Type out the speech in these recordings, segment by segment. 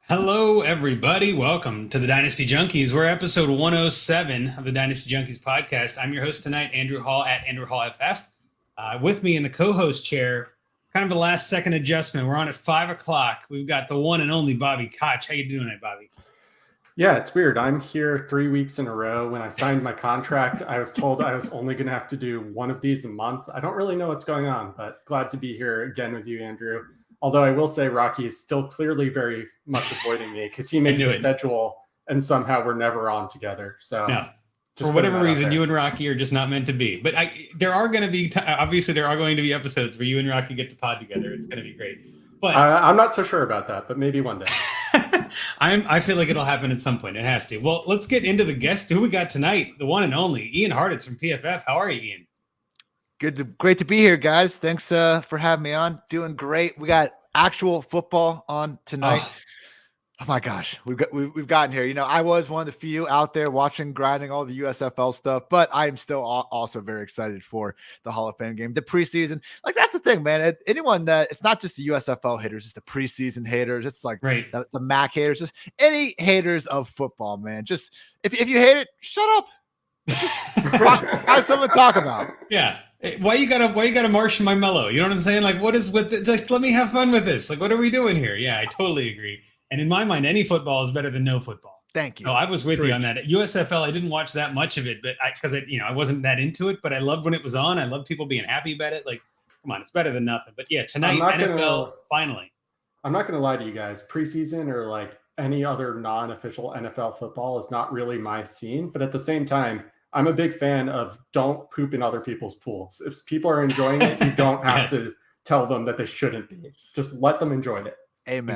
Hello, everybody. Welcome to the Dynasty Junkies. We're episode 107 of the Dynasty Junkies podcast. I'm your host tonight, Andrew Hall at Andrew Hall FF. With me in the co-host chair, kind of a last-second adjustment. We're on at 5 o'clock. We've got the one and only Bobby Koch. How you doing tonight, Bobby? Yeah, it's weird. I'm here 3 weeks in a row. When I signed my contract, I was told I was only going to have to do one of these a month. I don't really know what's going on, but glad to be here again with you, Andrew. Although I will say Rocky is still clearly very much avoiding me because he makes the schedule and somehow we're never on together. So no. For whatever reason, you and Rocky are just not meant to be. But there are going to be obviously there are going to be episodes where you and Rocky get to pod together. It's going to be great. But I'm not so sure about that, but maybe one day. I feel like it'll happen at some point. It has to. Well, let's get into the guest who we got tonight, the one and only Ian Hartitz from PFF. How are you, Ian? Great to be here, guys. Thanks for having me on. Doing great. We got actual football on tonight. Oh my gosh, we've gotten here. You know, I was one of the few out there watching, grinding all the USFL stuff, but I am still also very excited for the Hall of Fame game, the preseason. Like that's the thing, man. Anyone that it's not just the USFL haters, it's the preseason haters. It's like the MAC haters, just any haters of football, man. Just if you hate it, shut up. Find something to talk about. Yeah. Why you gotta march my mellow? You know what I'm saying? Like, what is with it? Like, let me have fun with this. Like, what are we doing here? Yeah, I totally agree. And in my mind, any football is better than no football. Thank you. So I was with you on that. At USFL, I didn't watch that much of it, but I wasn't that into it. But I loved when it was on. I loved people being happy about it. Like, come on, it's better than nothing. But yeah, tonight NFL finally. I'm not gonna lie to you guys. Preseason or like any other non-official NFL football is not really my scene. But at the same time, I'm a big fan of don't poop in other people's pools. If people are enjoying it, you don't have to tell them that they shouldn't be. Just let them enjoy it. Amen.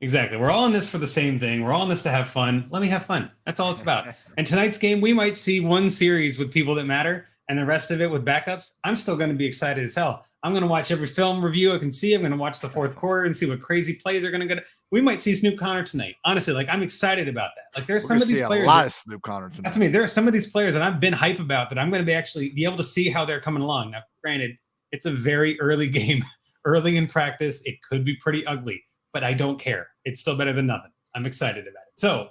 Exactly. We're all in this for the same thing. We're all in this to have fun. Let me have fun. That's all it's about. And tonight's game, we might see one series with people that matter and the rest of it with backups. I'm still going to be excited as hell. I'm going to watch every film review I can see. I'm going to watch the fourth quarter and see what crazy plays are going to get. We might see Snoop Connor tonight. Honestly, like I'm excited about that. Like there's some of these players. A lot of Snoop Connor tonight. That's me. There are some of these players that I've been hype about that I'm going to be able to see how they're coming along. Now, granted, it's a very early game, early in practice. It could be pretty ugly, but I don't care. It's still better than nothing. I'm excited about it. So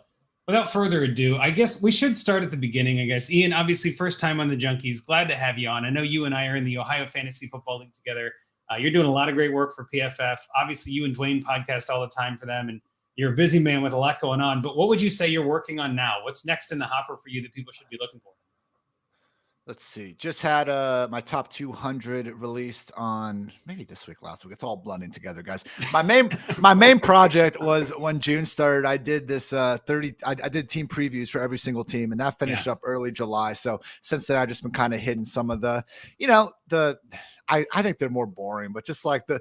without further ado, I guess we should start at the beginning, I guess. Ian, obviously first time on the Junkies. Glad to have you on. I know you and I are in the Ohio Fantasy Football League together. You're doing a lot of great work for PFF. Obviously, you and Dwayne podcast all the time for them, and you're a busy man with a lot going on. But what would you say you're working on now? What's next in the hopper for you that people should be looking for? Let's see. Just had my top 200 released on maybe this week, last week. It's all blending together, guys. My main project was when June started. I did this I did team previews for every single team, and that finished up early July. So since then, I've just been kind of hitting some of the, I think they're more boring, but just like the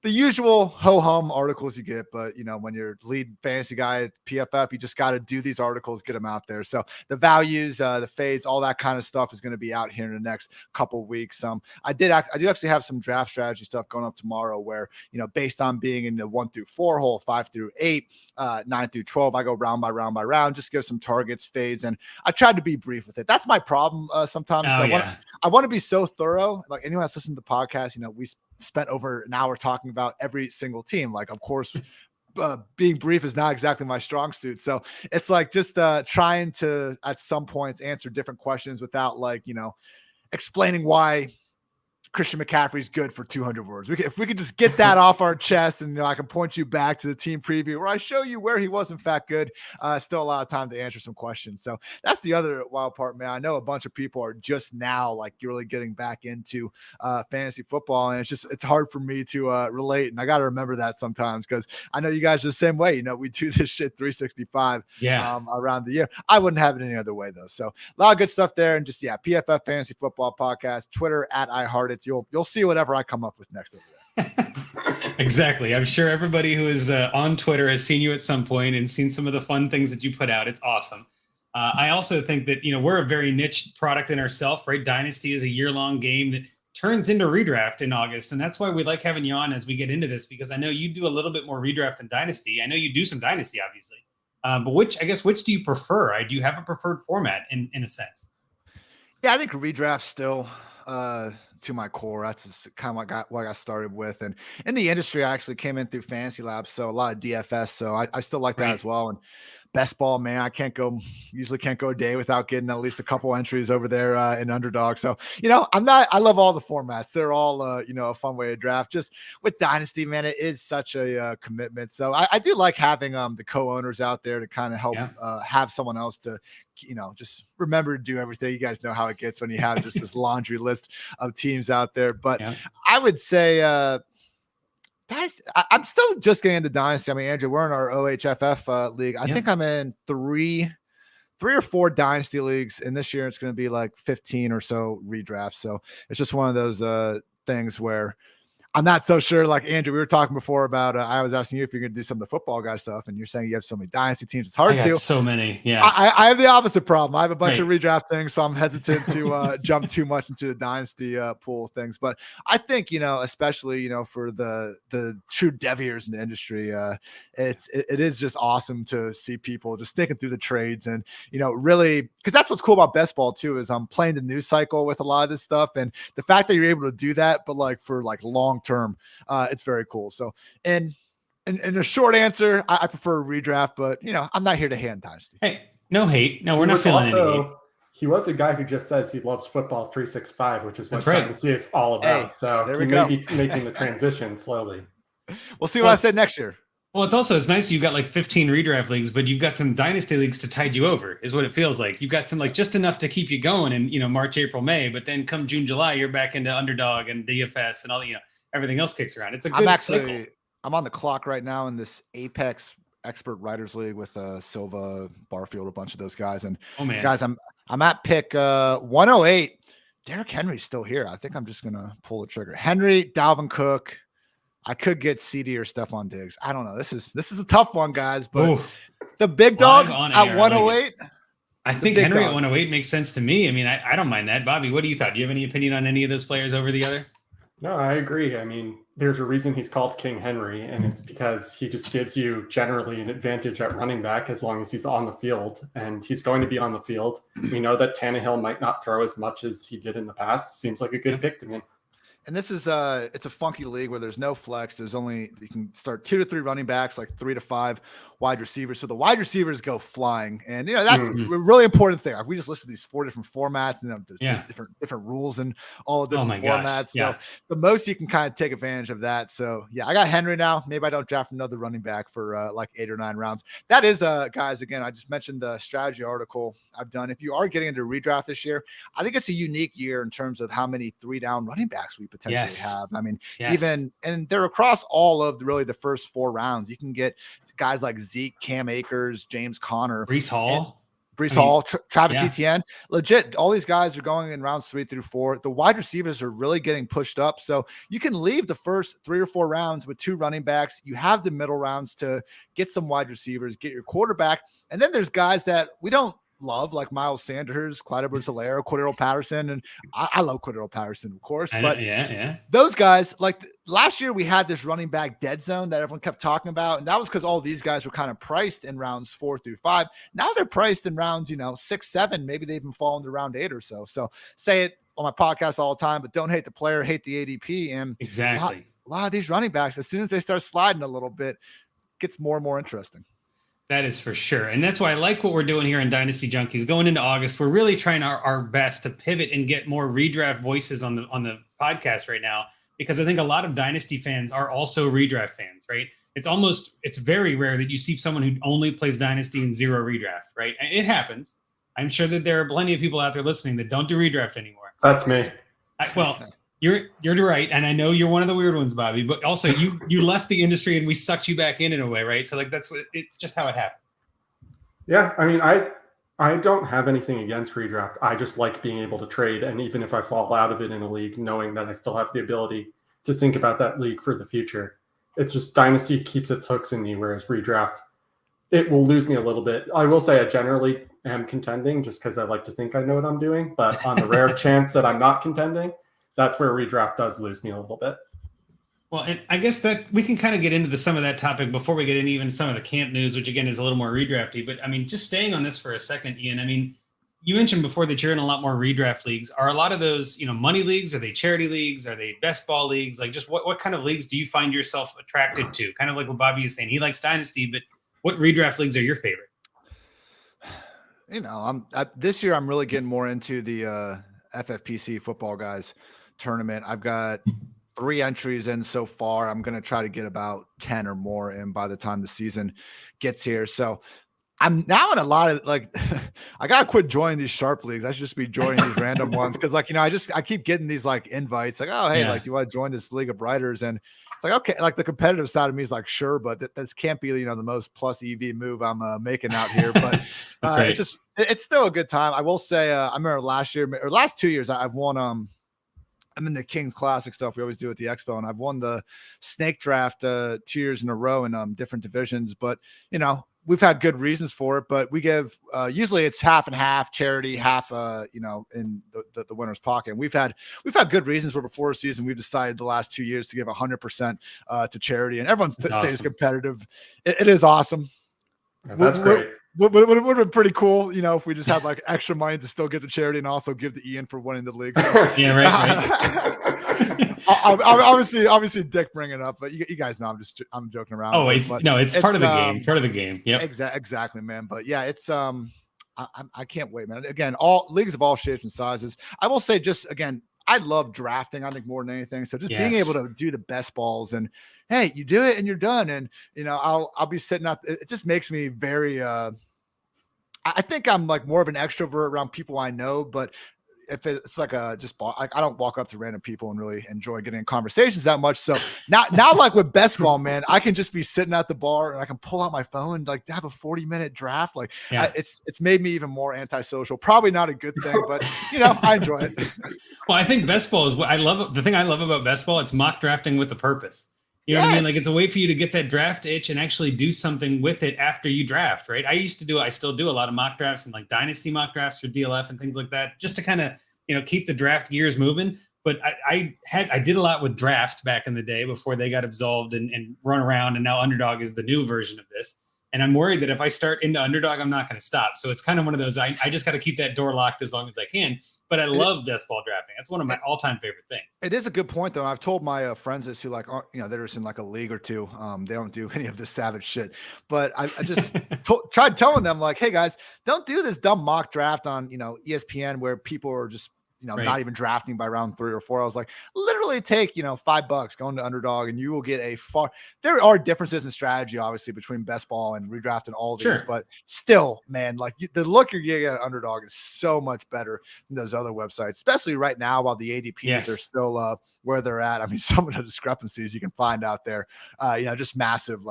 usual ho-hum articles you get. But, when you're lead fantasy guy at PFF, you just got to do these articles, get them out there. So the values, the fades, all that kind of stuff is going to be out here in the next couple of weeks. I do actually have some draft strategy stuff going up tomorrow where, based on being in the 1 through 4 hole, 5 through 8, 9 through 12, I go round by round by round, just give some targets, fades. And I tried to be brief with it. That's my problem sometimes. I want to be so thorough. Like anyone that's listened to the podcast, we spent over an hour talking about every single team. Like, of course, being brief is not exactly my strong suit. So it's like just trying to, at some points, answer different questions without explaining why Christian McCaffrey's good for 200 words. If we could just get that off our chest, and I can point you back to the team preview where I show you where he was in fact good. Still a lot of time to answer some questions. So that's the other wild part, man. I know a bunch of people are just now like really getting back into fantasy football, and it's hard for me to relate. And I got to remember that sometimes because I know you guys are the same way. We do this shit 365 around the year. I wouldn't have it any other way though. So a lot of good stuff there, and just PFF Fantasy Football Podcast, Twitter at iHeartIt. You'll see whatever I come up with next over there. Exactly. I'm sure everybody who is on Twitter has seen you at some point and seen some of the fun things that you put out. It's awesome. I also think that, we're a very niche product in ourselves, right? Dynasty is a year-long game that turns into Redraft in August. And that's why we like having you on as we get into this, because I know you do a little bit more Redraft than Dynasty. I know you do some Dynasty, obviously. But which do you prefer? Do you have a preferred format in a sense? Yeah, I think Redraft still to my core. That's just kind of what I got started with. And in the industry, I actually came in through Fantasy Labs, so a lot of DFS. So I still like that as well. And best ball, man, I usually can't go a day without getting at least a couple entries over there in Underdog. So, I love all the formats. They're all, a fun way to draft. Just with Dynasty, man, it is such a commitment. So I do like having the co-owners out there to kind of help have someone else to, just remember to do everything. You guys know how it gets when you have just this laundry list of teams out there. But I would say, I'm still just getting into Dynasty. I mean, Andrew, we're in our OHFF league. I think I'm in three or four Dynasty leagues, and this year it's going to be like 15 or so redrafts. So it's just one of those things where I'm not so sure. Like Andrew, we were talking before about, I was asking you if you're going to do some of the football guy stuff, and you're saying you have so many Dynasty teams. It's hard to. So many. Yeah. I have the opposite problem. I have a bunch of redraft things, so I'm hesitant to jump too much into the Dynasty pool of things. But I think, especially, for the true deviers in the industry, it is just awesome to see people just thinking through the trades and, really, because that's what's cool about best ball too, is I'm playing the news cycle with a lot of this stuff. And the fact that you're able to do that, but for long term, it's very cool. So, and a short answer, I prefer a redraft, but I'm not here to hate on Dynasty. Hey, no hate. No, we're not feeling any hate. He was a guy who just says he loves football 365, which is what Dynasty is all about. Hey, so he may be making the transition slowly. We'll see what I said next year. Well, it's nice you've got like 15 redraft leagues, but you've got some Dynasty leagues to tide you over, is what it feels like. You've got some just enough to keep you going in March, April, May, but then come June, July, you're back into Underdog and DFS and all everything else kicks around. It's a good cycle. I'm on the clock right now in this Apex Expert Writers League with Silva, Barfield, a bunch of those guys. And guys, I'm at pick 108. Derrick Henry's still here. I think I'm just gonna pull the trigger. Henry, Dalvin Cook. I could get CD or Stephon Diggs. I don't know. This is a tough one, guys. But the big dog at 108. I think Henry at 108 makes sense to me. I mean, I don't mind that. Bobby, what do you thought? Do you have any opinion on any of those players over the other? No, I agree. I mean, there's a reason he's called King Henry, and it's because he just gives you generally an advantage at running back as long as he's on the field, and he's going to be on the field. We know that Tannehill might not throw as much as he did in the past. Seems like a good pick to me. And this is it's a funky league where there's no flex. There's only, you can start 2 to 3 running backs, like 3 to 5 wide receivers. So the wide receivers go flying. And, that's a really important thing. Like we just listed these 4 different formats, and there's different rules and all the different formats. So the most you can kind of take advantage of that. So I got Henry now. Maybe I don't draft another running back for like 8 or 9 rounds. That is, guys, again, I just mentioned the strategy article I've done. If you are getting into redraft this year, I think it's a unique year in terms of how many 3-down running backs we potentially have. I mean, and they're across all of the first 4 rounds. You can get guys like Zeke, Cam Akers, James Conner, Breece Hall, Travis Etienne. Legit, all these guys are going in rounds 3 through 4. The wide receivers are really getting pushed up. So you can leave the first 3 or 4 rounds with 2 running backs. You have the middle rounds to get some wide receivers, get your quarterback. And then there's guys that we don't love, like Miles Sanders, Clyde Edwards-Helaire, Cordero Patterson, and I love Cordero Patterson, of course. But those guys, like last year, we had this running back dead zone that everyone kept talking about, and that was because all these guys were kind of priced in rounds 4 through 5. Now they're priced in rounds, 6, 7, maybe they even fall into round 8 or so. So say it on my podcast all the time, but don't hate the player, hate the ADP. And exactly, a lot of these running backs, as soon as they start sliding a little bit, gets more and more interesting. That is for sure. And that's why I like what we're doing here in Dynasty Junkies. Going into August, we're really trying our best to pivot and get more redraft voices on the podcast right now, because I think a lot of Dynasty fans are also redraft fans, right? It's very rare that you see someone who only plays Dynasty and 0 redraft, right? And it happens. I'm sure that there are plenty of people out there listening that don't do redraft anymore. That's me. You're right, and I know you're one of the weird ones, Bobby. But also, you left the industry, and we sucked you back in a way, right? So it's just how it happens. Yeah, I mean, I don't have anything against redraft. I just like being able to trade, and even if I fall out of it in a league, knowing that I still have the ability to think about that league for the future. It's just Dynasty keeps its hooks in me, whereas redraft, it will lose me a little bit. I will say I generally am contending just because I like to think I know what I'm doing. But on the rare chance that I'm not contending, that's where redraft does lose me a little bit. Well, and I guess that we can kind of get into some of that topic before we get into even some of the camp news, which again is a little more redrafty. But I mean, just staying on this for a second, Ian, I mean, you mentioned before that you're in a lot more redraft leagues. Are a lot of those, money leagues? Are they charity leagues? Are they best ball leagues? Like, just what kind of leagues do you find yourself attracted to? Kind of like what Bobby was saying. He likes Dynasty, but what redraft leagues are your favorite? This year I'm really getting more into the FFPC Football Guys tournament. I've got 3 entries in so far. I'm going to try to get about 10 or more in by the time the season gets here. So I'm now in a lot of I got to quit joining these sharp leagues. I should just be joining these random ones. Cause I keep getting these invites like, oh, hey, do you want to join this league of writers? And it's like, okay. Like the competitive side of me is like, sure, but this can't be, the most plus EV move I'm making out here. But right. It's still a good time. I will say, I remember last 2 years I've won, I'm in the Kings Classic stuff we always do at the Expo, and I've won the snake draft 2 years in a row in different divisions. But we've had good reasons for it. But we give usually it's half and half charity, half in the winner's pocket. And we've had good reasons for before the season. We've decided the last 2 years to give 100% to charity, and everyone stays awesome. Competitive. It is awesome. That's great. Would have been pretty cool, if we just had extra money to still give to charity and also give to Ian for winning the league. So. Yeah, right. obviously, Dick bringing it up, but you guys know I'm joking around. Oh, it's part of the game. Part of the game. Yeah, exactly, man. But yeah, it's I can't wait, man. Again, all leagues of all shapes and sizes. I will say, just again, I love drafting. I think more than anything. So just being able to do the best balls and. Hey, you do it and you're done. And, I'll be sitting out. It just makes me very, I think I'm more of an extrovert around people I know, but if it's I don't walk up to random people and really enjoy getting in conversations that much. So now with best ball, man, I can just be sitting at the bar and I can pull out my phone and have a 40-minute draft. It's made me even more antisocial. Probably not a good thing, but I enjoy it. Well, I think best ball is what I love. The thing I love about best ball, it's mock drafting with a purpose. You know what I mean? It's a way for you to get that draft itch and actually do something with it after you draft, right? I still do a lot of mock drafts and Dynasty mock drafts for DLF and things like that, just to kind of, keep the draft gears moving. But I did a lot with draft back in the day before they got absolved and run around. And now Underdog is the new version of this. And I'm worried that if I start into Underdog, I'm not going to stop. So it's kind of one of those, I just got to keep that door locked as long as I can. But I love best ball drafting. That's one of my all-time favorite things. It is a good point, though. I've told my friends this who they're just in a league or two. They don't do any of this savage shit. But I just tried telling them hey, guys, don't do this dumb mock draft on, ESPN where people are just, not even drafting by round 3 or 4. I was literally take, $5 going to Underdog and you will get there are differences in strategy, obviously, between best ball and redraft and all these, but still, man, the look you're getting at Underdog is so much better than those other websites, especially right now while the ADPs are still where they're at. I mean, some of the discrepancies you can find out there, just massive,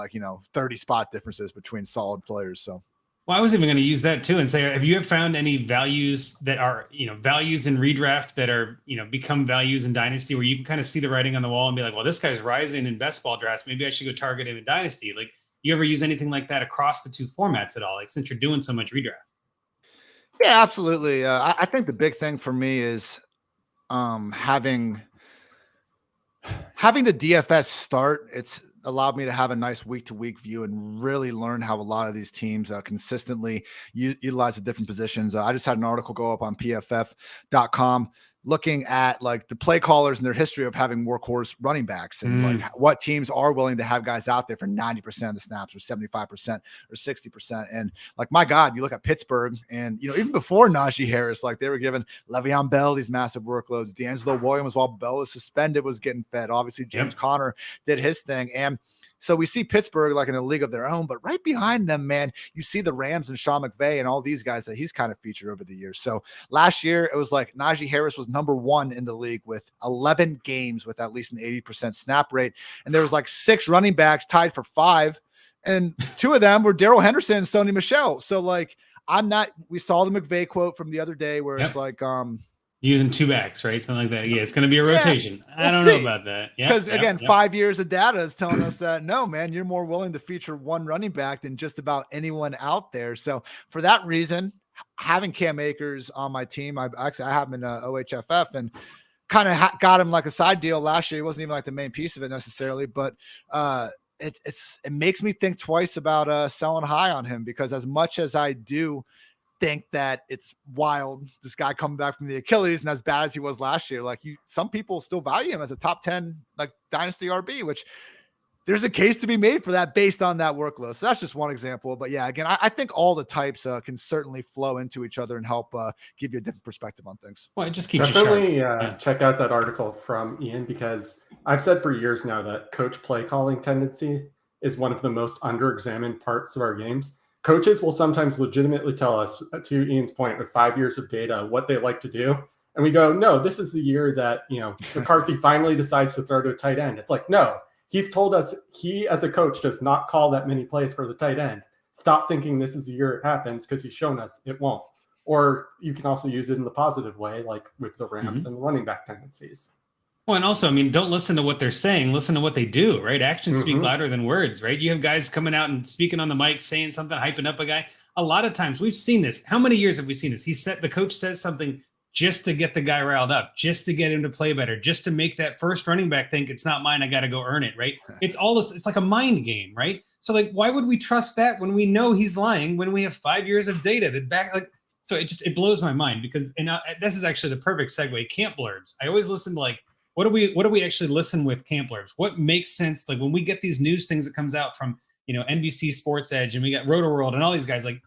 30 spot differences between solid players. So. Well, I was even going to use that too and say, have you found any values that are, values in redraft that are, become values in Dynasty where you can kind of see the writing on the wall and be like, well, this guy's rising in best ball drafts. Maybe I should go target him in Dynasty. You ever use anything like that across the 2 formats at all? Since you're doing so much redraft. Yeah, absolutely. I think the big thing for me is having the DFS start. It's allowed me to have a nice week-to-week view and really learn how a lot of these teams consistently utilize the different positions. I just had an article go up on pff.com looking at the play callers and their history of having workhorse running backs and what teams are willing to have guys out there for 90% of the snaps or 75% or 60%. And my God, you look at Pittsburgh and, even before Najee Harris, they were giving Le'Veon Bell these massive workloads. D'Angelo Williams, while Bell was suspended, was getting fed. Obviously James Conner did his thing. And so we see Pittsburgh in a league of their own, but right behind them, man, you see the Rams and Sean McVay and all these guys that he's kind of featured over the years. So last year it was Najee Harris was number 1 in the league with 11 games with at least an 80% snap rate. And there was 6 running backs tied for 5. And 2 of them were Darrell Henderson and Sony Michel. So we saw the McVay quote from the other day where it's using 2 backs, right? Something like that. Yeah, it's going to be a rotation. I don't know about that. Yeah, because 5 years of data is telling us that no, man, you're more willing to feature 1 running back than just about anyone out there. So for that reason, having Cam Akers on my team, I have him in OHFF and kind of got him a side deal last year. He wasn't even the main piece of it necessarily, but it makes me think twice about selling high on him because as much as I do think that it's wild. This guy coming back from the Achilles and as bad as he was last year, like some people still value him as a top 10, like Dynasty RB, which there's a case to be made for that based on that workload. So that's just one example. But yeah, again, I think all the types can certainly flow into each other and help give you a different perspective on things. Well, it just keeps definitely you sharp. Check out that article from Ian, because I've said for years now that coach play calling tendency is one of the most underexamined parts of our games. Coaches will sometimes legitimately tell us, to Ian's point, with 5 years of data, what they like to do. And we go, no, this is the year that, McCarthy finally decides to throw to a tight end. It's like, no, he's told us he, as a coach, does not call that many plays for the tight end. Stop thinking this is the year it happens, because he's shown us it won't. Or you can also use it in the positive way, like with the Rams and the running back tendencies. Well, and also, I mean, don't listen to what they're saying. Listen to what they do, right? Actions speak louder than words, right? You have guys coming out and speaking on the mic, saying something, hyping up a guy. A lot of times we've seen this. How many years have we seen this? The coach says something just to get the guy riled up, just to get him to play better, just to make that first running back think it's not mine, I got to go earn it, right? It's all this. It's like a mind game, right? So like, why would we trust that when we know he's lying, when we have 5 years of data that back, like, so it blows my mind, because, and this is actually the perfect segue. Camp blurbs. I always listen to, like, what do we actually listen with camp blurbs? What makes sense? Like when we get these news things that comes out from, NBC Sports Edge, and we got Roto World and all these guys, like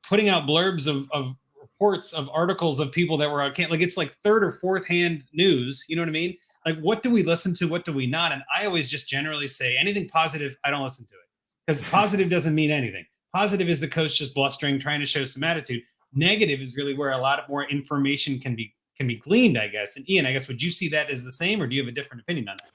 putting out blurbs of reports of articles of people that were on camp. Like it's like third or fourth hand news. You know what I mean? Like, what do we listen to? What do we not? And I always just generally say anything positive, I don't listen to it, because positive doesn't mean anything. Positive is the coach just blustering, trying to show some attitude. Negative is really where a lot more information can be gleaned, I guess. And Ian, I guess, would you see that as the same, or do you have a different opinion on that?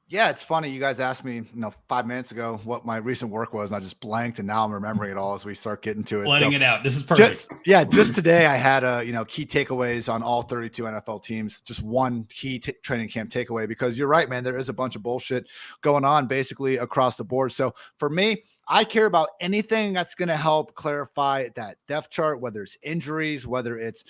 Yeah, it's funny. You guys asked me, 5 minutes ago what my recent work was, and I just blanked, and now I'm remembering it all as we start getting to it. Letting it out. This is perfect. Just today I had key takeaways on all 32 NFL teams. Just one key training camp takeaway, because you're right, man. There is a bunch of bullshit going on basically across the board. So for me, I care about anything that's going to help clarify that depth chart, whether it's injuries, whether it's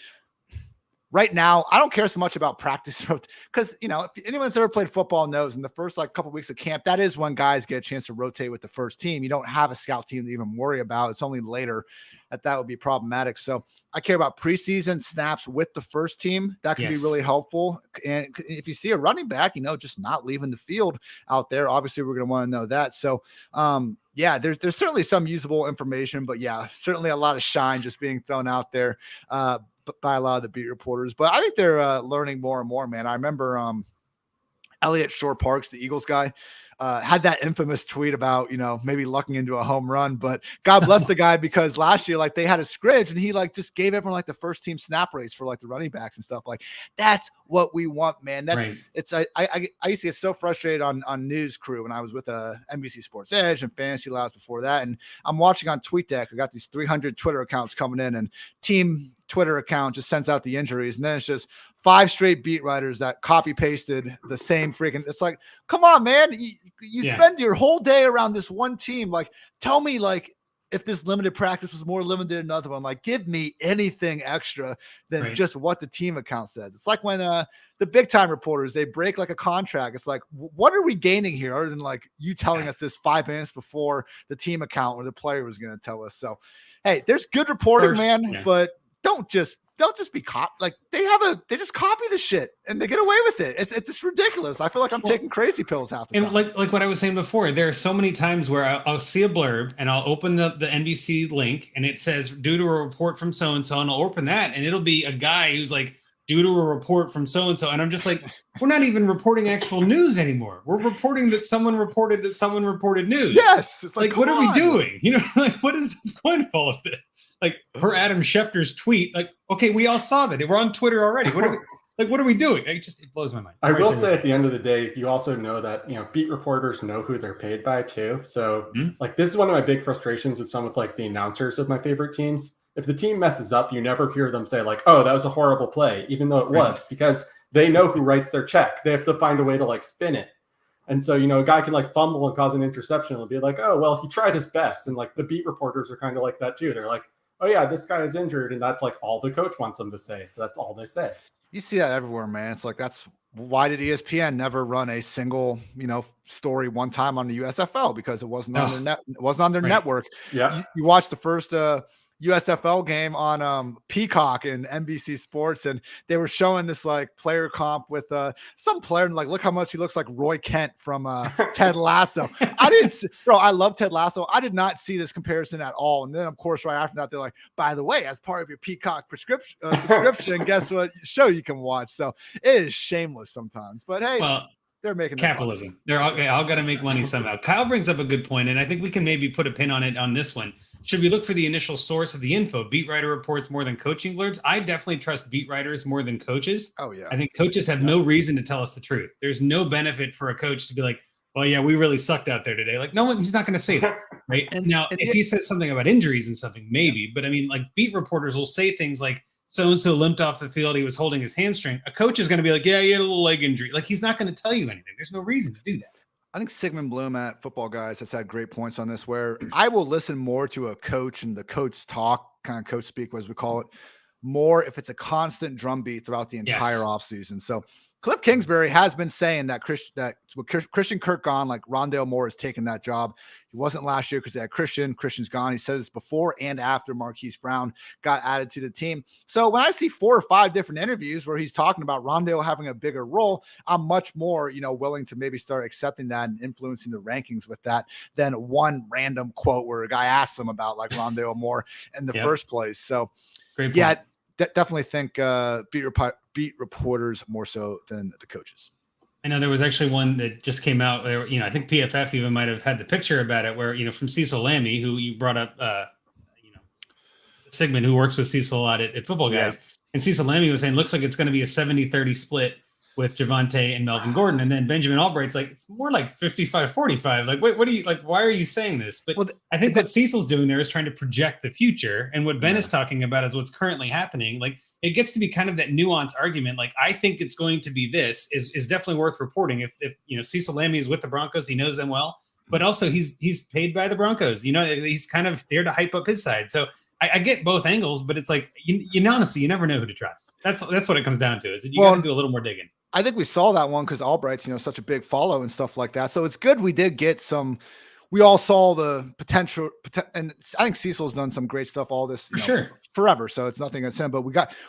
right now, I don't care so much about practice, because, if anyone's ever played football knows in the first couple of weeks of camp, that is when guys get a chance to rotate with the first team. You don't have a scout team to even worry about. It's only later that would be problematic. So I care about preseason snaps with the first team. That can be really helpful. And if you see a running back, just not leaving the field out there, obviously we're going to want to know that. So, there's certainly some usable information, but certainly a lot of shine just being thrown out there by a lot of the beat reporters. But I think they're learning more and more, man. I remember Elliott Shore-Parks, the Eagles guy, had that infamous tweet about, maybe lucking into a home run, but God bless the guy, because last year, they had a scrimmage and he just gave everyone the first team snap rates for the running backs and stuff. That's what we want, man. That's right. It's, I used to get so frustrated on News Crew when I was with NBC Sports Edge and Fantasy Labs before that. And I'm watching on TweetDeck. I got these 300 Twitter accounts coming in, and team Twitter account just sends out the injuries, and then it's just 5 straight beat writers that copy pasted the same freaking. It's like, come on, man, you spend your whole day around this one team. Tell me, if this limited practice was more limited than another one. Give me anything extra than just what the team account says. It's like when the big time reporters, they break a contract. It's like, what are we gaining here other than you telling us this 5 minutes before the team account or the player was going to tell us? So, hey, there's good reporting, man, but don't just be caught. They just copy the shit and they get away with it. It's just ridiculous. I feel like I'm taking crazy pills half the time. And like what I was saying before, there are so many times where I'll see a blurb and I'll open the NBC link and it says due to a report from so-and-so, and I'll open that and it'll be a guy who's due to a report from so-and-so. And I'm just we're not even reporting actual news anymore. We're reporting that someone reported news. Yes. It's what are we doing? What is the point of all of this? Per Adam Schefter's tweet, okay, we all saw that. We're on Twitter already. What are we doing? It blows my mind. I will say at the end of the day, you also know that, beat reporters know who they're paid by too. So this is one of my big frustrations with some of the announcers of my favorite teams. If the team messes up, you never hear them say oh, that was a horrible play, even though it was, because they know who writes their check. They have to find a way to spin it. And so, a guy can fumble and cause an interception. It'll be oh, well, he tried his best. And the beat reporters are kind of like that too. They're oh yeah, this guy is injured, and that's all the coach wants them to say. So that's all they say. You see that everywhere, man. It's that's why did ESPN never run a single, story one time on the USFL? Because it wasn't on their network. Yeah. You watch the first USFL game on Peacock and NBC Sports, and they were showing this like player comp with some player, and like, look how much he looks like Roy Kent from Ted Lasso. I love Ted Lasso. I did not see this comparison at all. And then of course right after that they're like, by the way, as part of your Peacock subscription, guess what show you can watch? So it is shameless sometimes, but hey. Well, they're making capitalism. They're all got to make money somehow. Kyle brings up a good point, and I think we can maybe put a pin on it on this one. Should we look for the initial source of the info? Beat writer reports more than coaching blurbs. I definitely trust beat writers more than coaches. Oh yeah. I think coaches have no reason to tell us the truth. There's no benefit for a coach to be like, well, yeah, we really sucked out there today. Like he's not going to say that, right? Now, if he says something about injuries and something, maybe, but I mean, like beat reporters will say things like, so-and-so limped off the field. He was holding his hamstring. A coach is going to be like, yeah, he had a little leg injury. Like, he's not going to tell you anything. There's no reason to do that. I think Sigmund Bloom at Football Guys has had great points on this, where I will listen more to a coach and the coach talk, kind of coach speak, as we call it, more if it's a constant drumbeat throughout the entire offseason. So Cliff Kingsbury has been saying that with Christian Kirk gone, like Rondale Moore has taken that job. He wasn't last year because they had Christian. Christian's gone. He says before and after Marquise Brown got added to the team. So when I see 4 or 5 different interviews where he's talking about Rondale having a bigger role, I'm much more, willing to maybe start accepting that and influencing the rankings with that than one random quote where a guy asks him about like Rondale Moore in the first place. So great point. Yeah, definitely think beat reporters more so than the coaches. I know there was actually one that just came out there. I think PFF even might have had the picture about it where, from Cecil Lammy, who you brought up, Sigmund, who works with Cecil a lot at Football Guys. Yeah. And Cecil Lammy was saying, looks like it's going to be a 70-30 split with Javonte and Melvin Gordon. And then Benjamin Albright's like, it's more like 55-45. Like, what do you like? Why are you saying this? But I think what Cecil's doing there is trying to project the future. And what Ben is talking about is what's currently happening. Like, it gets to be kind of that nuanced argument. Like, I think it's going to be this is definitely worth reporting. If Cecil Lammy is with the Broncos, he knows them well, but also he's paid by the Broncos. He's kind of there to hype up his side. So I get both angles, but it's like, honestly, you never know who to trust. That's what it comes down to. Is that you got to do a little more digging. I think we saw that one because Albright's, such a big follow and stuff like that. So it's good we did get some. We all saw the potential, and I think Cecil's done some great stuff. All this, sure, forever. So it's nothing against him, but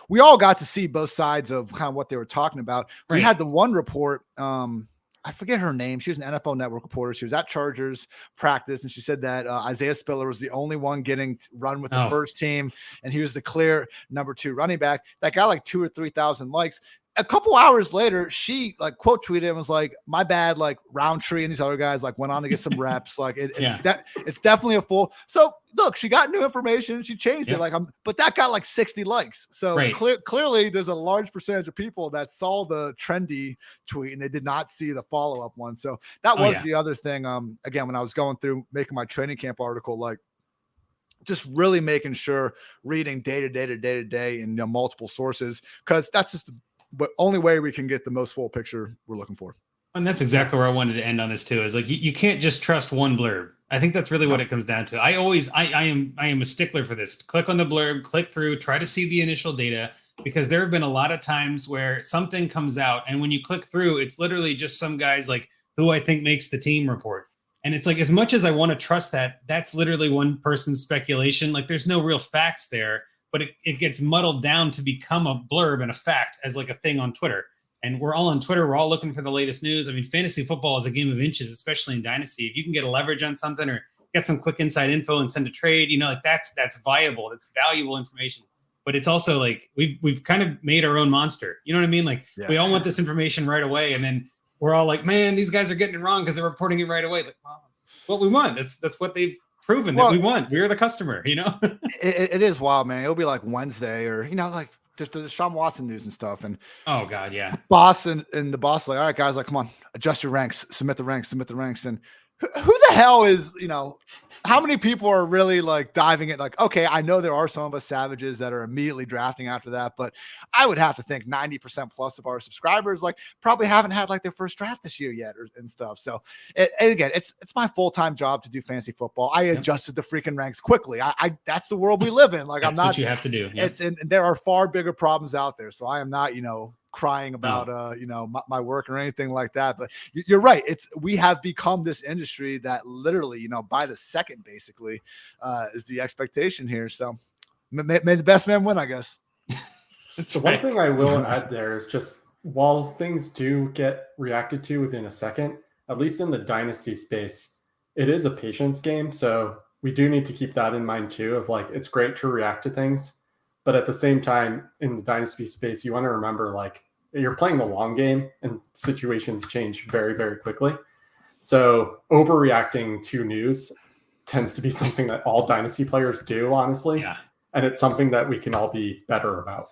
we all got to see both sides of kind of what they were talking about. Right. We had the one report. I forget her name. She was an NFL Network reporter. She was at Chargers practice, and she said that Isaiah Spiller was the only one getting run with the first team, and he was the clear number 2 running back. That got like 2,000 or 3,000 likes. A couple hours later, she like quote tweeted and was like, "My bad." Like Roundtree and these other guys like went on to get some reps. Like it's definitely a full. So look, she got new information. She changed it. But that got like 60 likes. So clearly, there's a large percentage of people that saw the trendy tweet and they did not see the follow up one. So that was the other thing. Again, when I was going through making my training camp article, like, just really making sure reading day to day in multiple sources, because that's just the only way we can get the most full picture we're looking for. And that's exactly where I wanted to end on this too, is like, you can't just trust one blurb. I think that's really what it comes down to. I am a stickler for this. Click on the blurb, click through, try to see the initial data, because there have been a lot of times where something comes out and when you click through, it's literally just some guys like who I think makes the team report. And it's like, as much as I want to trust that, that's literally one person's speculation. Like, there's no real facts there, but it gets muddled down to become a blurb and a fact as like a thing on Twitter. And we're all on Twitter. We're all looking for the latest news. I mean, fantasy football is a game of inches, especially in Dynasty. If you can get a leverage on something or get some quick inside info and send a trade, like that's viable. That's valuable information. But it's also like we've kind of made our own monster. You know what I mean? Like we all want this information right away. And then we're all like, man, these guys are getting it wrong because they're reporting it right away. Like, well, that's what we want. That's what they've proven that we want. We're the customer, it is wild, man. It'll be like Wednesday or, like just the Deshaun Watson news and stuff. And oh God, yeah. Boss and the boss, like, all right, guys, like, come on, adjust your ranks, submit the ranks. And who the hell is, how many people are really like diving in? Like, okay, I know there are some of us savages that are immediately drafting after that, but I would have to think 90% plus of our subscribers like probably haven't had like their first draft this year yet and stuff. So and again, it's my full-time job to do fantasy football. I adjusted the freaking ranks quickly. I that's the world we live in. Like, that's I'm not, what you have to do. Yep. And there are far bigger problems out there. So I am not, crying about my work or anything like that, but you're right. We have become this industry that literally by the second basically is the expectation here. So May the best man win, I guess. That's So right. one thing I will add there is just while things do get reacted to within a second, at least in the Dynasty space, it is a patience game. So we do need to keep that in mind too, of like, it's great to react to things, but at the same time in the Dynasty space, you want to remember like you're playing the long game and situations change very, very quickly. So overreacting to news tends to be something that all Dynasty players do, honestly. Yeah. And it's something that we can all be better about.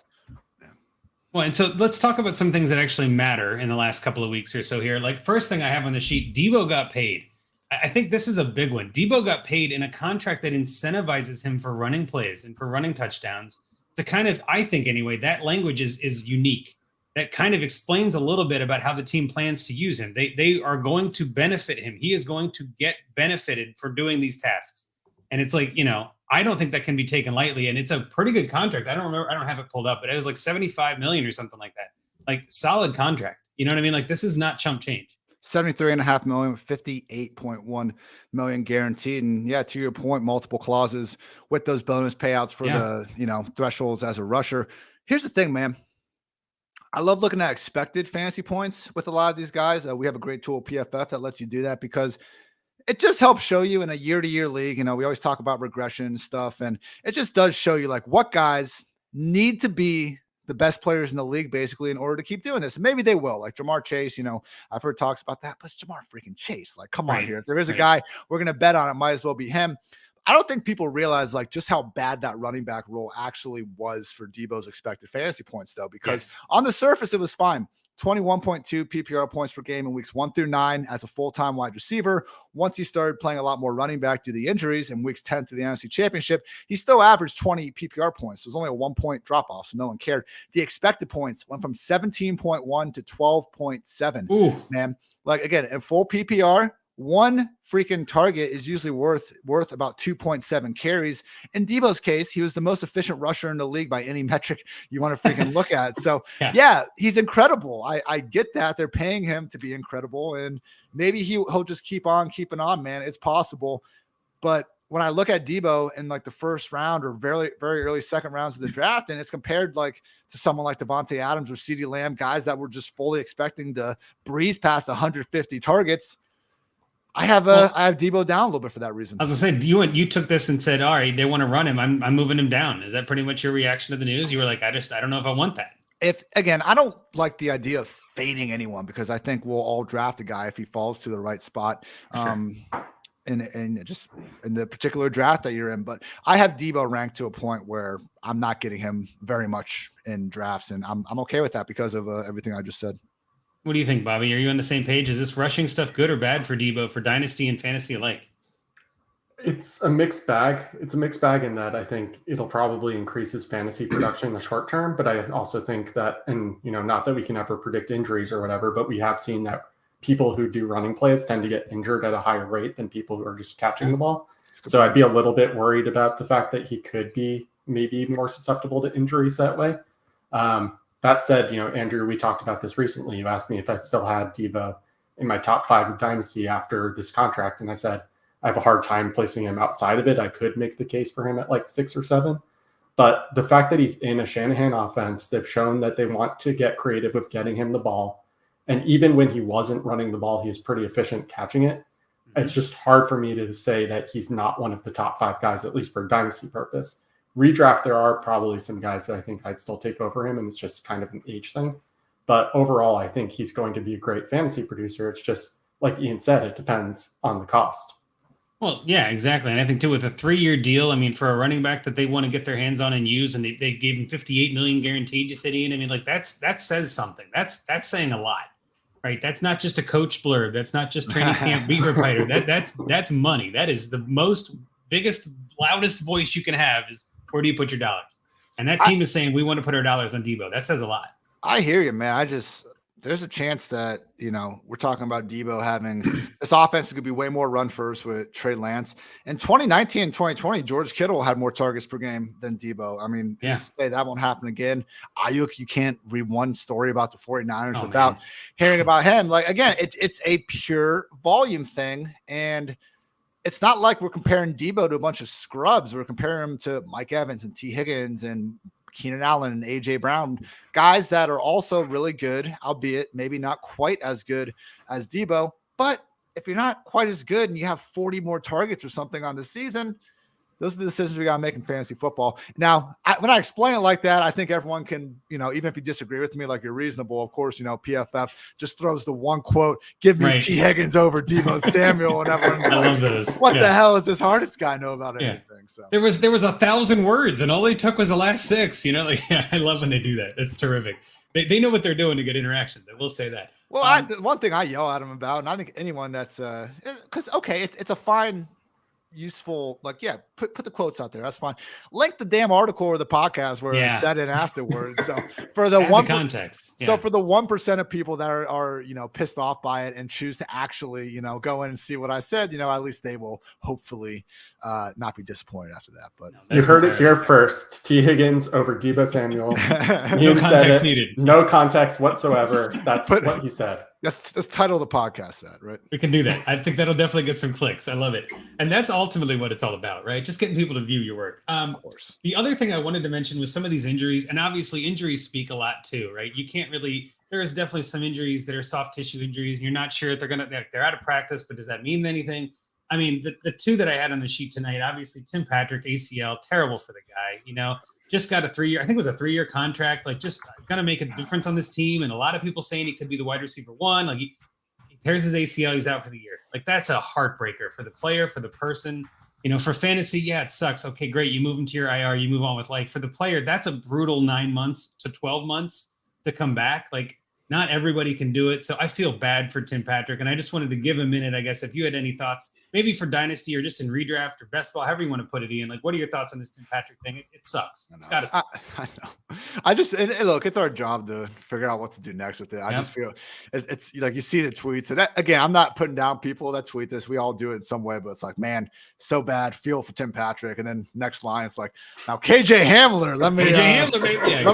Well, and so let's talk about some things that actually matter in the last couple of weeks or so here. Like, first thing I have on the sheet, Debo got paid. I think this is a big one. Debo got paid in a contract that incentivizes him for running plays and for running touchdowns. The kind of, I think anyway, that language is unique. That kind of explains a little bit about how the team plans to use him. They are going to benefit him. He is going to get benefited for doing these tasks. And it's like, I don't think that can be taken lightly. And it's a pretty good contract. I don't have it pulled up, but it was like 75 million or something like that. Like, solid contract. You know what I mean? Like, this is not chump change. 73.5 million with 58.1 million guaranteed. And yeah, to your point, multiple clauses with those bonus payouts for the, thresholds as a rusher. Here's the thing, man. I love looking at expected fantasy points with a lot of these guys. We have a great tool, PFF, that lets you do that because it just helps show you in a year-to-year league. We always talk about regression and stuff, and it just does show you like what guys need to be the best players in the league, basically, in order to keep doing this. And maybe they will. Like Jamar Chase, I've heard talks about that, but it's Jamar freaking Chase. Like, come on here. If there is a guy we're going to bet on, it might as well be him. I don't think people realize like just how bad that running back role actually was for Debo's expected fantasy points, though, because on the surface, it was fine. 21.2 PPR points per game in weeks 1 through 9 as a full-time wide receiver. Once he started playing a lot more running back due to the injuries in weeks 10 to the NFC Championship, he still averaged 20 PPR points. So it was only a 1-point drop-off, so no one cared. The expected points went from 17.1 to 12.7. Ooh. Man, like, again, in full PPR, one freaking target is usually worth about 2.7 carries. In Debo's case, he was the most efficient rusher in the league by any metric you want to freaking look at. So yeah, he's incredible. I get that they're paying him to be incredible, and maybe he'll just keep on keeping on, man. It's possible. But when I look at Debo in like the first round or very, very early second rounds of the draft, and it's compared like to someone like Devontae Adams or CeeDee Lamb, guys that were just fully expecting to breeze past 150 targets, I have Debo down a little bit for that reason. I was gonna say, you took this and said, all right, they want to run him. I'm moving him down. Is that pretty much your reaction to the news? You were like, I don't know if I want that. I don't like the idea of fading anyone because I think we'll all draft a guy if he falls to the right spot. And just in the particular draft that you're in, but I have Debo ranked to a point where I'm not getting him very much in drafts, and I'm okay with that because of everything I just said. What do you think, Bobby? Are you on the same page? Is this rushing stuff good or bad for Debo for Dynasty and fantasy alike? It's a mixed bag. It's a mixed bag in that I think it'll probably increase his fantasy production in the short term, but I also think that, and not that we can ever predict injuries or whatever, but we have seen that people who do running plays tend to get injured at a higher rate than people who are just catching the ball. So I'd be a little bit worried about the fact that he could be maybe more susceptible to injuries that way. That said, Andrew, we talked about this recently. You asked me if I still had Debo in my top 5 of Dynasty after this contract, and I said I have a hard time placing him outside of it. I could make the case for him at like 6 or 7. But the fact that he's in a Shanahan offense, they've shown that they want to get creative with getting him the ball. And even when he wasn't running the ball, he was pretty efficient catching it. Mm-hmm. It's just hard for me to say that he's not one of the top 5 guys, at least for Dynasty purpose. Redraft, there are probably some guys that I think I'd still take over him, and it's just kind of an age thing. But overall, I think he's going to be a great fantasy producer. It's just, like Ian said, it depends on the cost. Well, yeah, exactly. And I think, too, with a 3-year deal, I mean, for a running back that they want to get their hands on and use, and they gave him $58 million guaranteed, you said, Ian, I mean, like, that says something. That's saying a lot, right? That's not just a coach blurb. That's not just training camp beat reporter. That's money. That is the biggest, loudest voice you can have is, where do you put your dollars? And that team is saying, we want to put our dollars on Debo. That says a lot. I hear you, man. There's a chance that, we're talking about Debo having this offense is going to be way more run first with Trey Lance. In 2019 and 2020, George Kittle had more targets per game than Debo. I mean, just say that won't happen again. Ayuk, you can't read one story about the 49ers without hearing about him. Like, again, it's a pure volume thing. And it's not like we're comparing Debo to a bunch of scrubs. We're comparing him to Mike Evans and T. Higgins and Keenan Allen and A.J. Brown, guys that are also really good, albeit maybe not quite as good as Debo. But if you're not quite as good and you have 40 more targets or something on the season, those are the decisions we got to make in fantasy football. Now, when I explain it like that, I think everyone can, even if you disagree with me, like you're reasonable, of course, PFF just throws the one quote, give me T. Higgins over Debo Samuel. And everyone's I love those. What the hell does this Hartitz guy know about anything? So there was 1,000 words and all they took was the last 6, I love when they do that. It's terrific. They know what they're doing to get interactions. I will say that. Well, one thing I yell at him about, and I think anyone that's because it's a fine, useful, put the quotes out there. That's fine. Link the damn article or the podcast where it's said it afterwards. So for the one context, so for the 1% of people that are pissed off by it and choose to actually go in and see what I said, at least they will hopefully not be disappointed after that. But you heard it here first. T. Higgins over Debo Samuel. No context needed. No context whatsoever. That's what he said. Let's title the podcast that, right? We can do that. I think that'll definitely get some clicks. I love it. And that's ultimately what it's all about, right? Just getting people to view your work. Of course. The other thing I wanted to mention was some of these injuries, and obviously injuries speak a lot too, right? You can't really, there is definitely some injuries that are soft tissue injuries, and you're not sure if they're out of practice, but does that mean anything? I mean, the 2 that I had on the sheet tonight, obviously Tim Patrick, ACL, terrible for the guy, just got a 3-year, I think it was a 3-year contract, just going to make a difference on this team. And a lot of people saying he could be the wide receiver 1, he tears his ACL, he's out for the year. That's a heartbreaker for the player, for the person, for fantasy. Yeah, it sucks. Okay, great. You move him to your IR, you move on with life. For the player, that's a brutal 9 months to 12 months to come back. Not everybody can do it. So I feel bad for Tim Patrick. And I just wanted to give a minute, I guess, if you had any thoughts, maybe for Dynasty or just in redraft or best ball, however you want to put it in. What are your thoughts on this Tim Patrick thing? It sucks. It's got to suck. I know. And look, it's our job to figure out what to do next with it. I just feel it's you see the tweets. And again, I'm not putting down people that tweet this. We all do it in some way, but it's man, so bad. Feel for Tim Patrick. And then next line, it's now KJ Hamler. Let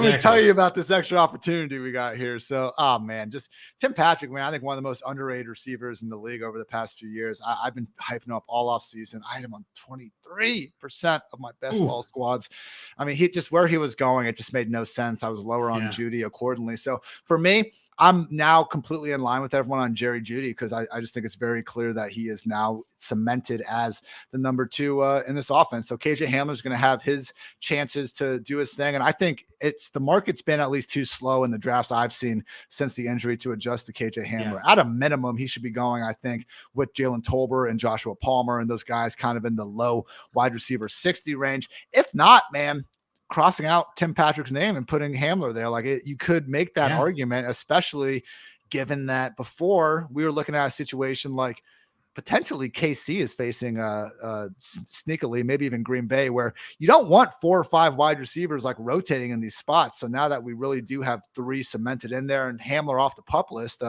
me tell you about this extra opportunity we got here. So, man, just Tim Patrick, man, I think one of the most underrated receivers in the league over the past few years. I've been hyping up all off season. I had him on 23% of my best ball squads. I mean, where he was going, it just made no sense. I was lower on Judy accordingly. So for me, I'm now completely in line with everyone on Jerry Jeudy because I just think it's very clear that he is now cemented as the number 2 in this offense. So KJ Hamler is going to have his chances to do his thing. And I think the market's been at least too slow in the drafts I've seen since the injury to adjust to KJ Hamler. At a minimum, he should be going, I think, with Jalen Tolbert and Joshua Palmer and those guys kind of in the low wide receiver 60 range. If not, man, crossing out Tim Patrick's name and putting Hamler there, you could make that argument, especially given that before we were looking at a situation potentially KC is facing sneakily, maybe even Green Bay, where you don't want 4 or 5 wide receivers rotating in these spots. So now that we really do have 3 cemented in there and Hamler off the pup list,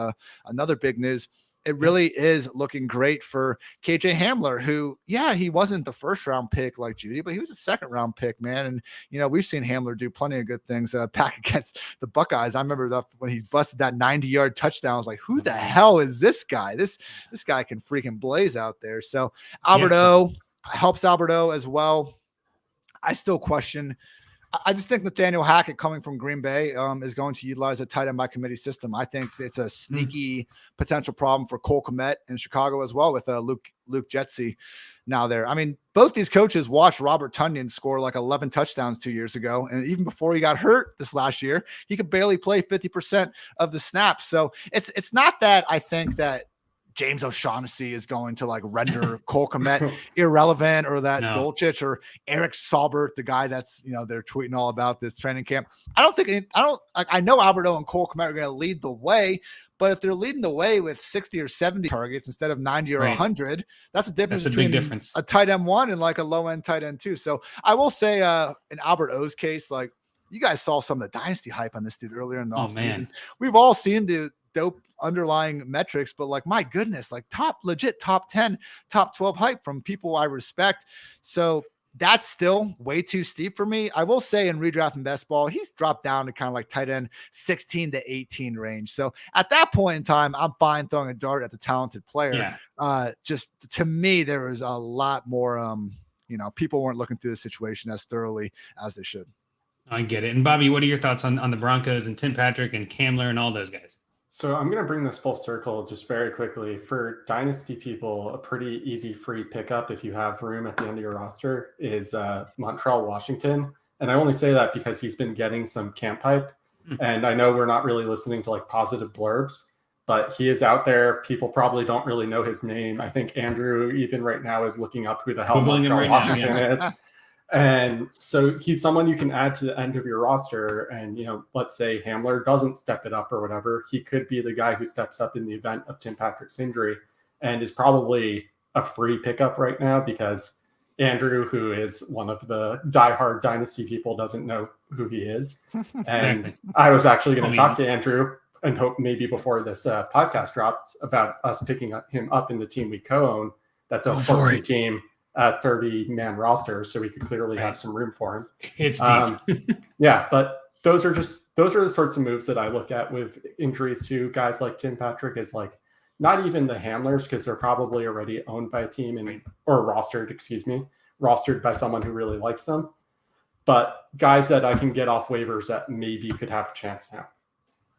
another big news. It really is looking great for KJ Hamler, who, he wasn't the first round pick like Judy, but he was a second round pick, man. And, we've seen Hamler do plenty of good things back against the Buckeyes. I remember when he busted that 90-yard touchdown, I was like, who the hell is this guy? This guy can freaking blaze out there. So Alberto helps Alberto as well. I still question. I just think Nathaniel Hackett coming from Green Bay is going to utilize a tight end by committee system. I think it's a sneaky potential problem for Cole Kmet in Chicago as well with Luke Getsy now there. I mean, both these coaches watched Robert Tonyan score 11 touchdowns 2 years ago. And even before he got hurt this last year, he could barely play 50% of the snaps. So it's not that I think that James O'Shaughnessy is going to render Cole Kmet irrelevant or that Dolchich or Eric Saubert, the guy that's, they're tweeting all about this training camp. I know Alberto and Cole Kmet are going to lead the way, but if they're leading the way with 60 or 70 targets instead of 90 or 100, that's a difference between a tight end 1 and a low end tight end 2. So I will say in Alberto's case, you guys saw some of the dynasty hype on this dude earlier in the offseason. We've all seen the dope underlying metrics, but my goodness, top 10, top 12 hype from people I respect. So that's still way too steep for me. I will say in redraft and best ball, he's dropped down to kind of like tight end 16 to 18 range. So at that point in time, I'm fine throwing a dart at the talented player. Just to me, there was a lot more, people weren't looking through the situation as thoroughly as they should. I get it. And Bobby, what are your thoughts on the Broncos and Tim Patrick and Kamler and all those guys? So I'm going to bring this full circle just very quickly. For Dynasty people, a pretty easy free pickup if you have room at the end of your roster is Montrell Washington. And I only say that because he's been getting some camp hype. And I know we're not really listening to like positive blurbs, but he is out there. People probably don't really know his name. I think Andrew, even right now, is looking up who the hell Montrell Washington is. And so he's someone you can add to the end of your roster. And, let's say Hamler doesn't step it up or whatever. He could be the guy who steps up in the event of Tim Patrick's injury and is probably a free pickup right now because Andrew, who is one of the diehard Dynasty people, doesn't know who he is. And I was actually going to talk to Andrew and hope maybe before this podcast drops about us picking him up in the team we co-own. That's a 14 team. 30-man roster, so we could clearly have some room for him. It's deep. But those are the sorts of moves that I look at with injuries to guys like Tim Patrick is like not even the handlers because they're probably already owned by a team or rostered by someone who really likes them, but guys that I can get off waivers that maybe could have a chance now.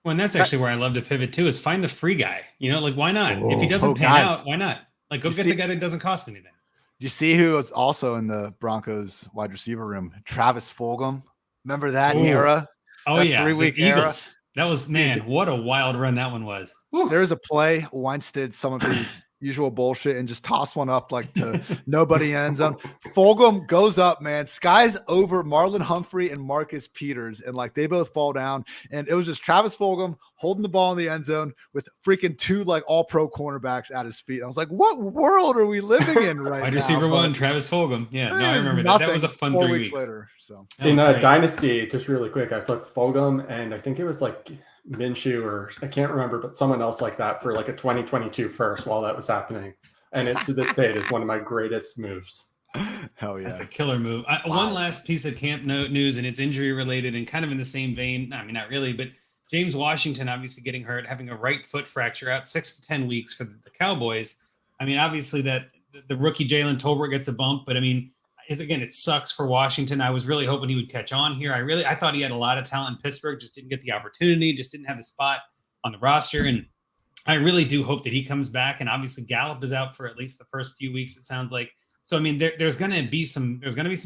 Well, and that's actually where I love to pivot too is find the free guy. Why not? If he doesn't pan out, why not? Like go get the guy that doesn't cost anything. You see who was also in the Broncos wide receiver room? Travis Fulgham. Remember that era? Oh, that yeah. 3-week era? Eagles. That was, man, what a wild run that one was. Woo. There was a play. Wentz did some of his usual bullshit and just toss one up like to nobody in end zone. Fulgham goes up, man. Skies over Marlon Humphrey and Marcus Peters. And like they both fall down. And it was just Travis Fulgham holding the ball in the end zone with freaking two like all pro cornerbacks at his feet. I was like, what world are we living in right now? Wide receiver one, Travis Fulgham. Yeah, no, I remember that. That was a fun 3 weeks later. So in Dynasty, just really quick, I flipped Fulgham and I think it was like Minshew or I can't remember, but someone else like that for like a 2022 first while that was happening. And it to this date is one of my greatest moves. Hell yeah. That's a killer move. One last piece of camp news, and it's injury related and kind of in the same vein. I mean, not really, but James Washington obviously getting hurt, having a right foot fracture out 6 to 10 weeks for the Cowboys. I mean, obviously that the rookie Jalen Tolbert gets a bump, but I mean, it sucks for Washington. I was really hoping he would catch on here. I thought he had a lot of talent in Pittsburgh, just didn't get the opportunity, just didn't have the spot on the roster. And I really do hope that he comes back. And obviously Gallup is out for at least the first few weeks, it sounds like. So, I mean, there's going to be some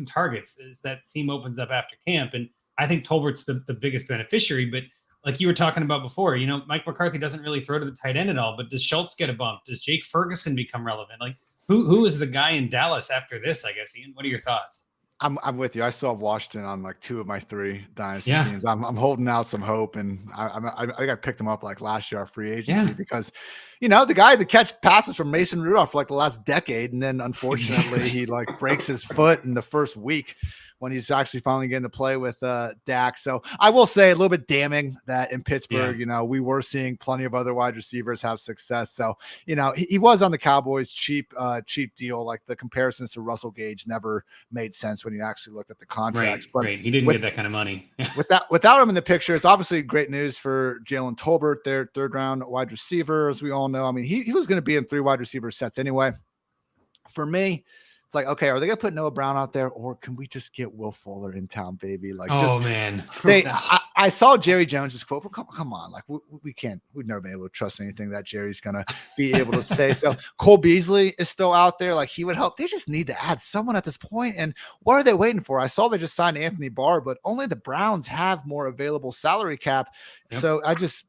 targets as that team opens up after camp. And I think Tolbert's the biggest beneficiary, but like you were talking about before, Mike McCarthy doesn't really throw to the tight end at all, but does Schultz get a bump? Does Jake Ferguson become relevant? Like who is the guy in Dallas after this, I guess, Ian? What are your thoughts? I'm with you. I still have Washington on like 2 of my 3 dynasty teams. I'm holding out some hope, and I think I picked him up like last year our free agency because, the guy that catch passes from Mason Rudolph for like the last decade, and then unfortunately he like breaks his foot in the first week when he's actually finally getting to play with Dak. So I will say a little bit damning that in Pittsburgh, we were seeing plenty of other wide receivers have success. So, he was on the Cowboys cheap deal. Like the comparisons to Russell Gage never made sense when you actually looked at the contracts. But he didn't get that kind of money. without him in the picture, it's obviously great news for Jalen Tolbert, their 3rd round wide receiver, as we all know. I mean, he was going to be in 3 wide receiver sets anyway. For me, it's like, okay, are they going to put Noah Brown out there, or can we just get Will Fuller in town, baby? Like, man. I saw Jerry Jones's quote, but come on. Like, we've never been able to trust anything that Jerry's going to be able to say. So Cole Beasley is still out there. Like, he would help. They just need to add someone at this point. And what are they waiting for? I saw they just signed Anthony Barr, but only the Browns have more available salary cap. Yep. So I just,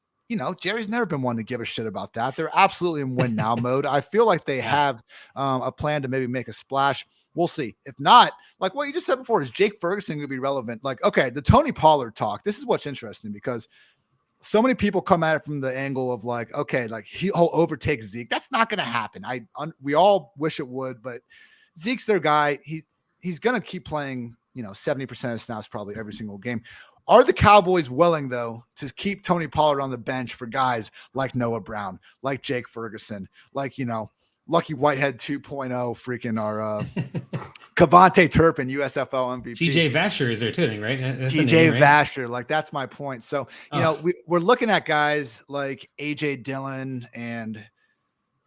Jerry's never been one to give a shit about that. They're absolutely in win now mode. I feel like they have a plan to maybe make a splash. We'll see. If not, like what you just said before, is Jake Ferguson going to be relevant? Like, okay, the Tony Pollard talk. This is what's interesting because so many people come at it from the angle of like, okay, like he'll overtake Zeke. That's not going to happen. We all wish it would, but Zeke's their guy. He's going to keep playing, 70% of snaps probably every single game. Are the Cowboys willing, though, to keep Tony Pollard on the bench for guys like Noah Brown, like Jake Ferguson, like Lucky Whitehead 2.0, freaking our Cavante Turpin, USFL MVP. TJ Vasher is there too, I think, right? That's the TJ name, right? Vasher, like that's my point. So, you know, we're looking at guys like AJ Dillon and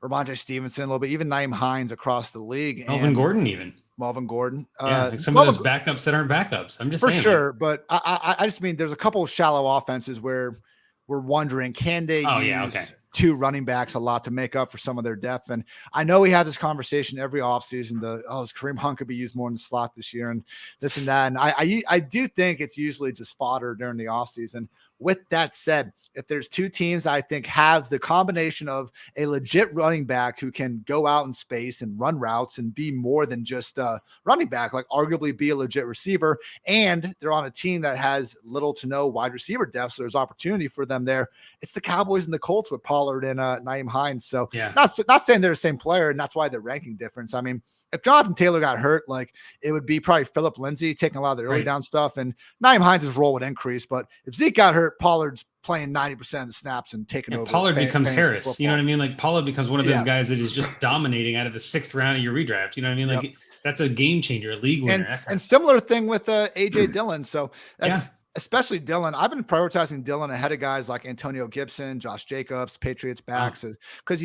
Ramondre Stevenson a little bit, even Naeem Hines across the league. Melvin Gordon, even. Melvin Gordon. Yeah, like some of those backups that aren't backups. I'm just for saying, sure. But I just mean there's a couple of shallow offenses where we're wondering, can they use two running backs a lot to make up for some of their depth? And I know we have this conversation every offseason, is Kareem Hunt could be used more in the slot this year and this and that. And I do think it's usually just fodder during the offseason. With that said, if there's two teams I think have the combination of a legit running back who can go out in space and run routes and be more than just a running back, like arguably be a legit receiver, and they're on a team that has little to no wide receiver depth, so there's opportunity for them there, it's the Cowboys and the Colts with Pollard and Naeem Hines. So not saying they're the same player, and that's why the ranking difference. I mean, if Jonathan Taylor got hurt, like it would be probably Phillip Lindsay taking a lot of the early down stuff, and Naeem Hines' role would increase. But if Zeke got hurt, Pollard's playing 90% of the snaps and taking over. Pollard becomes Harris. Football. You know what I mean? Like Pollard becomes one of those guys that is just dominating out of the 6th round of your redraft. You know what I mean? Like that's a game changer, a league winner. And similar thing with AJ Dillon. So that's especially Dillon. I've been prioritizing Dillon ahead of guys like Antonio Gibson, Josh Jacobs, Patriots backs, because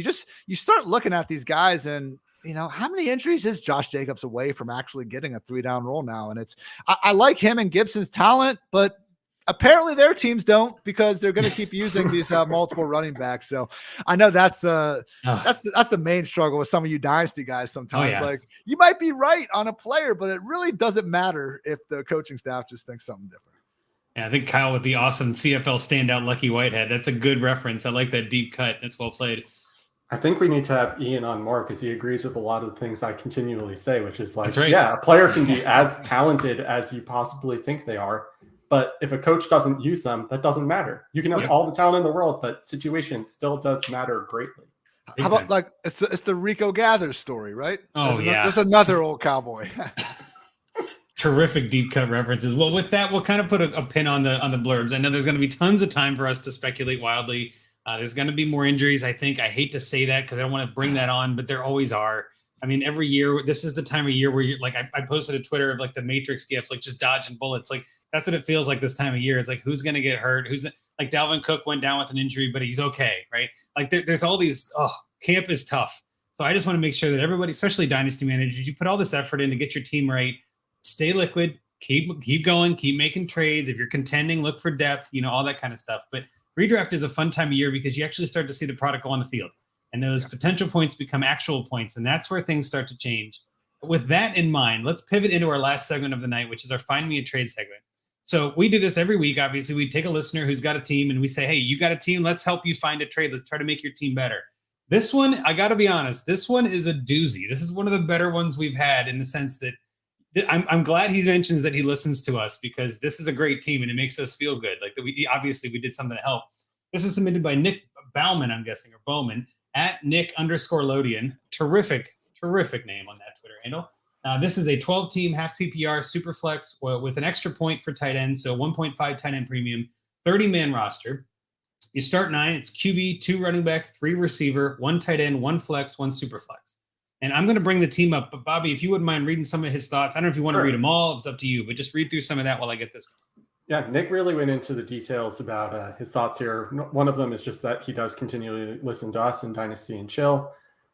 you start looking at these guys and, you know, how many injuries is Josh Jacobs away from actually getting a 3-down role now? And I like him and Gibson's talent, but apparently their teams don't, because they're going to keep using these multiple running backs. So I know that's the main struggle with some of you dynasty guys sometimes. Like you might be right on a player, but it really doesn't matter if the coaching staff just thinks something different. Yeah, I think Kyle with the awesome CFL standout Lucky Whitehead. That's a good reference. I like that deep cut. That's well played. I think we need to have Ian on more because he agrees with a lot of the things I continually say, which is like, a player can be as talented as you possibly think they are. But if a coach doesn't use them, that doesn't matter. You can have all the talent in the world, but situation still does matter greatly. How about like it's the Rico Gathers story, right? There's another old Cowboy. Terrific deep cut references. Well, with that, we'll kind of put a pin on the blurbs. I know there's going to be tons of time for us to speculate wildly. There's going to be more injuries. I think I hate to say that because I don't want to bring that on, but there always are. I mean, every year, this is the time of year where you're like, I posted a Twitter of like the Matrix gif, like just dodging bullets. Like that's what it feels like this time of year. It's like, who's going to get hurt? Like Dalvin Cook went down with an injury, but he's okay. Right. Like there's all these, camp is tough. So I just want to make sure that everybody, especially dynasty managers, you put all this effort in to get your team right, stay liquid, keep going, keep making trades. If you're contending, look for depth, you know, all that kind of stuff. But redraft is a fun time of year because you actually start to see the product go on the field. And those potential points become actual points. And that's where things start to change. With that in mind, let's pivot into our last segment of the night, which is our Find Me a Trade segment. So we do this every week. Obviously, we take a listener who's got a team and we say, hey, you got a team. Let's help you find a trade. Let's try to make your team better. This one, I got to be honest, this one is a doozy. This is one of the better ones we've had in the sense that I'm glad he mentions that he listens to us because this is a great team and it makes us feel good. Like we did something to help. This is submitted by Nick Bauman, I'm guessing, or Bowman, at Nick_Lodian. Terrific name on that Twitter handle. This is a 12-team half PPR super flex with an extra point for tight end, so 1.5 tight end premium, 30-man roster. You start 9. It's QB, 2 running back, 3 receiver, 1 tight end, 1 flex, 1 super flex. And I'm going to bring the team up, but Bobby, if you wouldn't mind reading some of his thoughts, I don't know if you want to read them all. It's up to you, but just read through some of that while I get this. Yeah, Nick really went into the details about his thoughts here. One of them is just that he does continually listen to us in Dynasty and Chill.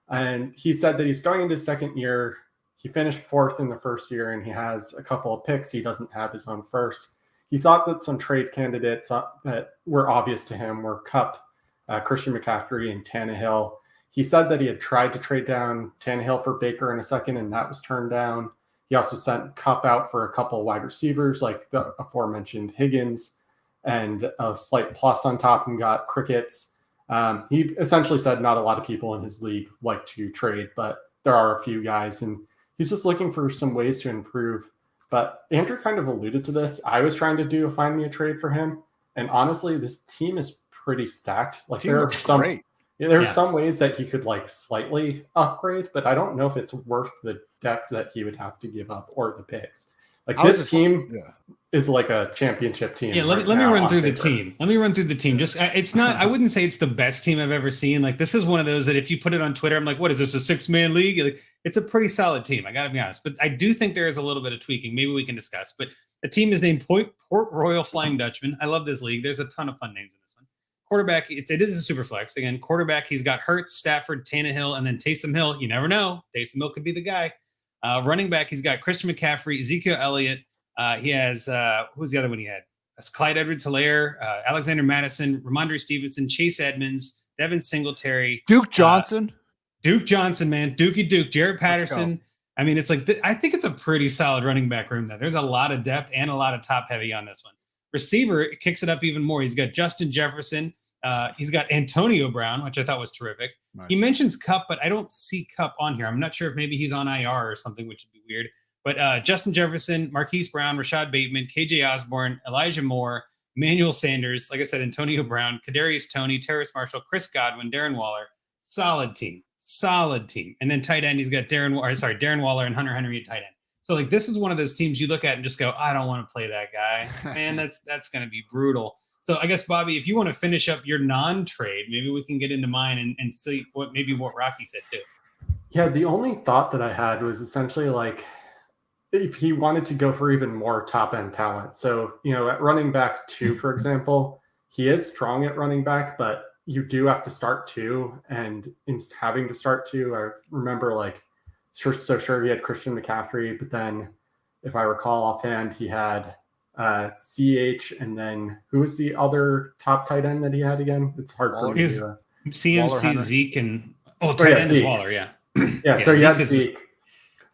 And he said that he's going into his second year. He finished 4th in the first year, and he has a couple of picks. He doesn't have his own first. He thought that some trade candidates that were obvious to him were Kupp, Christian McCaffrey, and Tannehill. He said that he had tried to trade down Tannehill for Baker in a second, and that was turned down. He also sent Kupp out for a couple of wide receivers, like the aforementioned Higgins, and a slight plus on top, and got crickets. He essentially said not a lot of people in his league like to trade, but there are a few guys, and he's just looking for some ways to improve. But Andrew kind of alluded to this. I was trying to do a Find Me a Trade for him, and honestly, this team is pretty stacked. Like there are some. Great. Yeah, there's some ways that he could like slightly upgrade, but I don't know if it's worth the depth that he would have to give up or the picks. Like this team is like a championship team. Yeah, let me run through the team. Let me run through the team. Just it's not. I wouldn't say it's the best team I've ever seen. Like this is one of those that if you put it on Twitter, I'm like, what is this, a 6-man league? Like, it's a pretty solid team. I got to be honest, but I do think there is a little bit of tweaking. Maybe we can discuss. But the team is named Port Royal Flying Dutchman. I love this league. There's a ton of fun names in this one. Quarterback, it is a super flex. Again, quarterback, he's got Hartitz, Stafford, Tannehill, and then Taysom Hill. You never know. Taysom Hill could be the guy. Running back, he's got Christian McCaffrey, Ezekiel Elliott. He has, who's the other one he had? That's Clyde Edwards-Helaire, Alexander Madison, Ramondre Stevenson, Chase Edmonds, Devin Singletary. Duke Johnson. Duke Johnson, man. Dookie Duke. Jared Patterson. I mean, it's like, I think it's a pretty solid running back room there. There's a lot of depth and a lot of top heavy on this one. Receiver, it kicks it up even more. He's got Justin Jefferson. He's got Antonio Brown, which I thought was terrific. Nice. He mentions Cup, but I don't see Cup on here. I'm not sure if maybe he's on IR or something, which would be weird. But Justin Jefferson, Marquise Brown, Rashad Bateman, KJ Osborne, Elijah Moore, Emmanuel Sanders, like I said, Antonio Brown, Kadarius Toney, Terrace Marshall, Chris Godwin, Darren Waller. Solid team. And then tight end, he's got Darren Waller and Hunter Henry at tight end. So like this is one of those teams you look at and just go, I don't want to play that guy. Man, that's going to be brutal. So I guess, Bobby, if you want to finish up your non-trade, maybe we can get into mine and see what Rocky said too. Yeah, the only thought that I had was essentially like if he wanted to go for even more top-end talent. So, at running back 2, for example, he is strong at running back, but you do have to start 2. And in having to start 2, I remember sure he had Christian McCaffrey, but then if I recall offhand, he had CH, and then who was the other top tight end that he had again? It's hard for me to CMC, Zeke, and tight end is Waller, yeah. Yeah, so he had Zeke.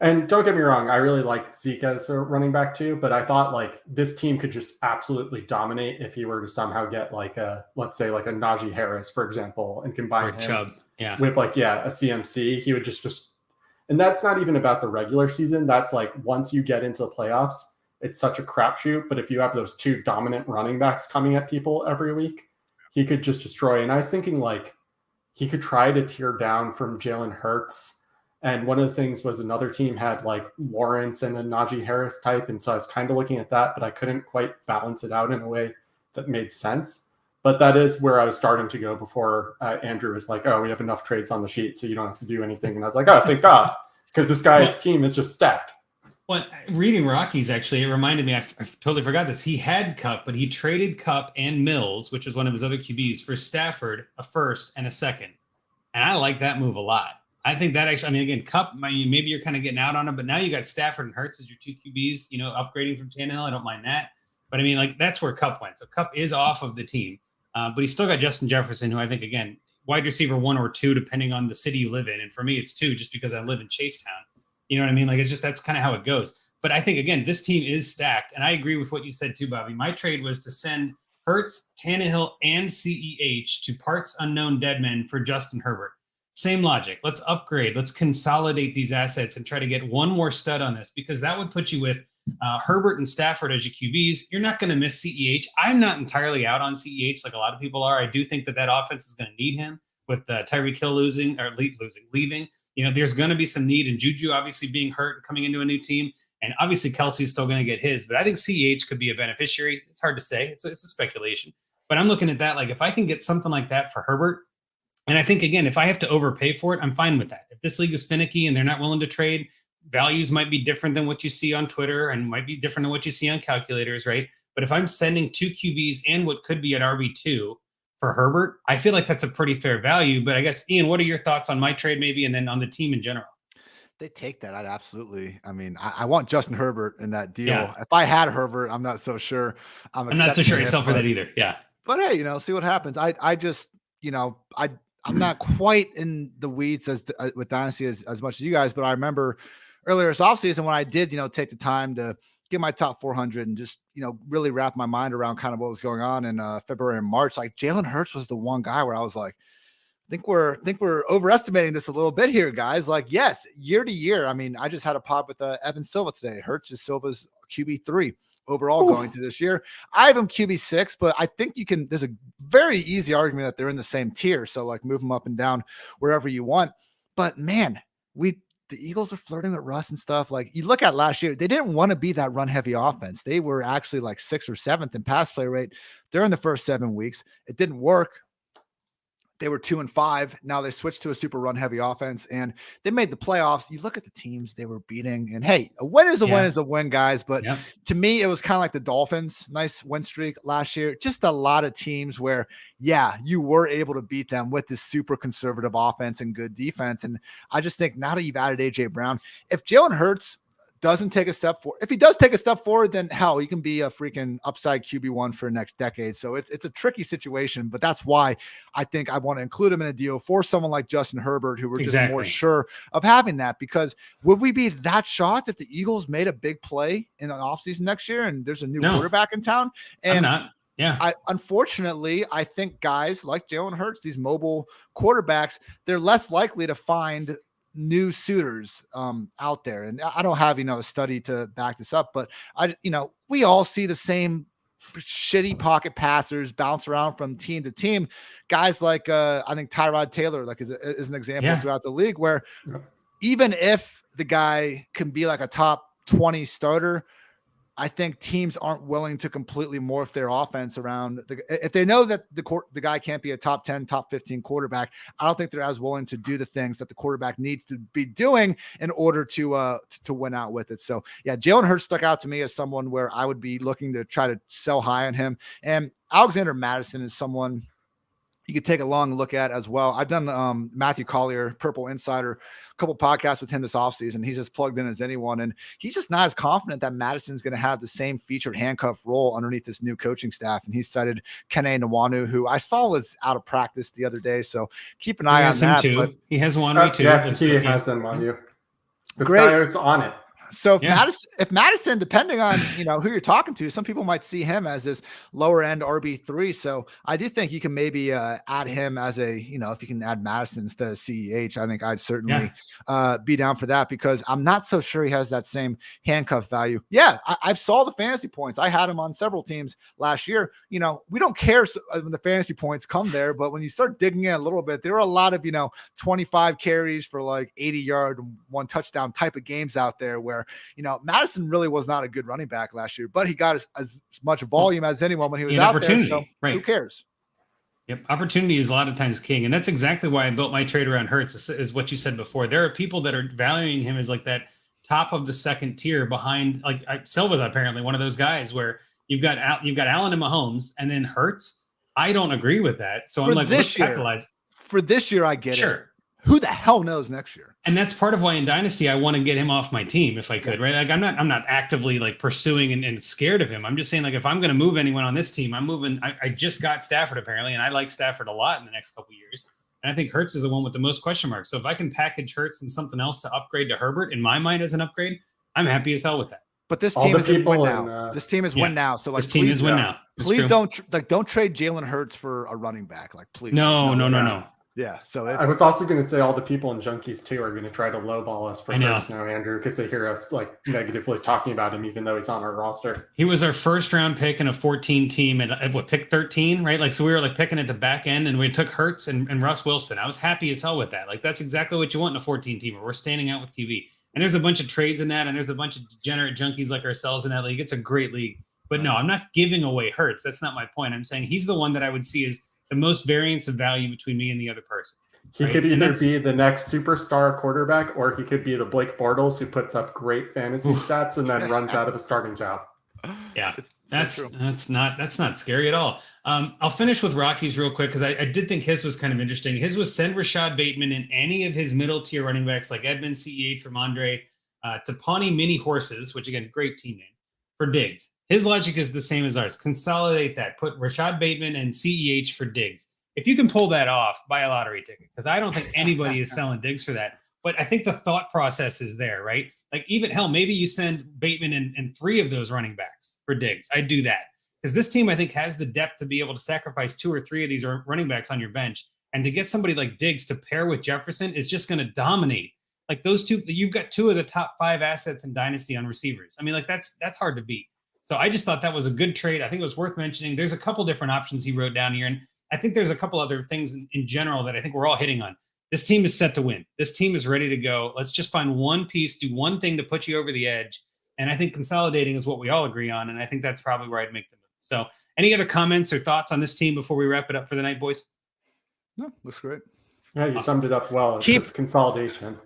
And don't get me wrong, I really like Zeke as a running back too, but I thought this team could just absolutely dominate if he were to somehow get let's say a Najee Harris, for example, and combine him Chubb. with a CMC. He would just and that's not even about the regular season. That's once you get into the playoffs, it's such a crapshoot. But if you have those 2 dominant running backs coming at people every week, he could just destroy. And I was thinking he could try to tear down from Jalen Hurts. And one of the things was another team had Lawrence and a Najee Harris type. And so I was kind of looking at that, but I couldn't quite balance it out in a way that made sense. But that is where I was starting to go before Andrew was like, oh, we have enough trades on the sheet, so you don't have to do anything. And I was like, oh, thank God, because this guy's team is just stacked. Well, reading Rockies, actually, it reminded me, I totally forgot this. He had Cup, but he traded Cup and Mills, which was one of his other QBs, for Stafford, a first and a second. And I like that move a lot. I think that actually, again, Cup, maybe you're kind of getting out on him, but now you got Stafford and Hurts as your 2 QBs, upgrading from Tannehill. I don't mind that. But that's where Cup went. So Cup is off of the team. But he's still got Justin Jefferson, who I think, again, wide receiver 1 or 2, depending on the city you live in. And for me, it's 2 just because I live in Chasetown. You know what I mean? It's just, that's kind of how it goes. But I think, again, this team is stacked. And I agree with what you said too, Bobby. My trade was to send Hurts, Tannehill, and CEH to parts unknown dead men for Justin Herbert. Same logic. Let's upgrade. Let's consolidate these assets and try to get one more stud on this, because that would put you with Herbert and Stafford as your QBs. You're not going to miss CEH. I'm not entirely out on CEH like a lot of people are. I do think that offense is going to need him with Tyreek Hill leaving. There's going to be some need, and Juju obviously being hurt and coming into a new team. And obviously Kelsey's still going to get his, but I think CEH could be a beneficiary. It's hard to say. It's a speculation. But I'm looking at that. If I can get something like that for Herbert, and I think, again, if I have to overpay for it, I'm fine with that. If this league is finicky and they're not willing to trade, values might be different than what you see on Twitter and might be different than what you see on calculators, right? But if I'm sending 2 QBs and what could be an RB2 for Herbert, I feel like that's a pretty fair value. But I guess, Ian, what are your thoughts on my trade maybe and then on the team in general? They take that. I'd absolutely. I want Justin Herbert in that deal. Yeah. If I had Herbert, I'm not so sure. I'm not so sure I sell for that either. Yeah. But hey, see what happens. I'm not quite in the weeds with Dynasty as much as you guys, but I remember earlier this offseason when I did, take the time to get my top 400 and just, really wrap my mind around kind of what was going on in February and March. Jalen Hurts was the one guy where I was like, I think we're overestimating this a little bit here, guys. yes, year to year. I just had a pod with Evan Silva today. Hurts is Silva's QB3 overall going to this year. I have him QB6, but I think there's a very easy argument that they're in the same tier. So move them up and down wherever you want. But man, the Eagles are flirting with Russ and stuff. Like you look at last year, they didn't want to be that run heavy offense. They were actually like 6th or 7th in pass play rate during the first 7 weeks. It didn't work. They were 2-5. Now they switched to a super run heavy offense and they made the playoffs. You look at the teams they were beating and hey, a win is a win is a win, guys. But to me, it was kind of like the Dolphins, nice win streak last year. Just a lot of teams where, you were able to beat them with this super conservative offense and good defense. And I just think now that you've added AJ Brown, if Jalen Hurts doesn't take a step forward, if he does take a step forward, then hell, he can be a freaking upside QB1 for the next decade. So it's a tricky situation, but that's why I think I want to include him in a deal for someone like Justin Herbert, who we're just more sure of having that. Because would we be that shocked if the Eagles made a big play in an offseason next year and there's a new quarterback in town? And I'm not. Unfortunately, I think guys like Jalen Hurts, these mobile quarterbacks, they're less likely to find new suitors out there. And I don't have, a study to back this up, but we all see the same shitty pocket passers bounce around from team to team. Guys like, I think Tyrod Taylor, like is an example throughout the league where even if the guy can be like a top 20 starter, I think teams aren't willing to completely morph their offense around if they know that the guy can't be a top 10, top 15 quarterback. I don't think they're as willing to do the things that the quarterback needs to be doing in order to win out with it. So Jalen Hurts stuck out to me as someone where I would be looking to try to sell high on him. And Alexander Mattison is someone you could take a long look at as well. I've done Matthew Collier, Purple Insider, a couple podcasts with him this offseason. He's as plugged in as anyone. And he's just not as confident that Madison's going to have the same featured handcuff role underneath this new coaching staff. And he cited Kene Nwanu, who I saw was out of practice the other day. So keep an eye on that. But he has Nwanu too. Yeah, he has Nwanu. This guy is on it. So if Madison, depending on, who you're talking to, some people might see him as this lower end RB3. So I do think you can maybe add him as a, if you can add Madison instead of CEH, I think I'd certainly be down for that because I'm not so sure he has that same handcuff value. Yeah. I've saw the fantasy points. I had him on several teams last year. We don't care when the fantasy points come there, but when you start digging in a little bit, there are a lot of, 25 carries for like 80-yard, 1 touchdown type of games out there where, Madison really was not a good running back last year, but he got as much volume as anyone when he was out there. So who cares? Yep. Opportunity is a lot of times king. And that's exactly why I built my trade around Hurts is what you said before. There are people that are valuing him as like that top of the second tier behind Silva's apparently one of those guys where you've got Allen and Mahomes and then Hurts. I don't agree with that. So I'm like, let's capitalize. For this year, I get it. Who the hell knows next year? And that's part of why in Dynasty I want to get him off my team if I could, right? Like I'm not actively like pursuing and scared of him. I'm just saying like if I'm going to move anyone on this team, I'm moving. I just got Stafford apparently, and I like Stafford a lot in the next couple of years. And I think Hurts is the one with the most question marks. So if I can package Hurts and something else to upgrade to Herbert in my mind as an upgrade, I'm happy as hell with that. But this team is win now. This team is win now. So like, this team is win now. Please don't trade Jalen Hurts for a running back. Like please. No. Yeah. So I was also going to say all the people in Junkies too are going to try to lowball us for Hurts now, Andrew, because they hear us like negatively talking about him, even though he's on our roster. He was our first round pick in a 14 team at what pick 13, right? Like, so we were like picking at the back end and we took Hurts and Russ Wilson. I was happy as hell with that. Like, that's exactly what you want in a 14 teamer. We're standing out with QB. And there's a bunch of trades in that. And there's a bunch of degenerate junkies like ourselves in that league. It's a great league. But no, I'm not giving away Hurts. That's not my point. I'm saying he's the one that I would see as the most variance of value between me and the other person. He could either be the next superstar quarterback or he could be the Blake Bortles who puts up great fantasy stats and then runs out of a starting job. Yeah, that's not scary at all. I'll finish with Rockies real quick because I did think his was kind of interesting. His was send Rashad Bateman and any of his middle tier running backs like Edmund, CEH, Ramondre, to Pawnee Mini Horses, which again, great team name, for Diggs. His logic is the same as ours. Consolidate that. Put Rashad Bateman and CEH for Diggs. If you can pull that off, buy a lottery ticket, because I don't think anybody is selling Diggs for that. But I think the thought process is there, right? Like even hell, maybe you send Bateman and 3 of those running backs for Diggs. I'd do that because this team, I think, has the depth to be able to sacrifice 2 or 3 of these running backs on your bench. And to get somebody like Diggs to pair with Jefferson is just going to dominate. Like those two, you've got 2 of the top 5 assets in Dynasty on receivers. I mean, like that's hard to beat. So I just thought that was a good trade. I think it was worth mentioning. There's a couple different options he wrote down here. And I think there's a couple other things in general that I think we're all hitting on. This team is set to win. This team is ready to go. Let's just find one piece, do one thing to put you over the edge. And I think consolidating is what we all agree on. And I think that's probably where I'd make the move. So any other comments or thoughts on this team before we wrap it up for the night, boys? No, looks great. Yeah, you summed it up well. It's just consolidation.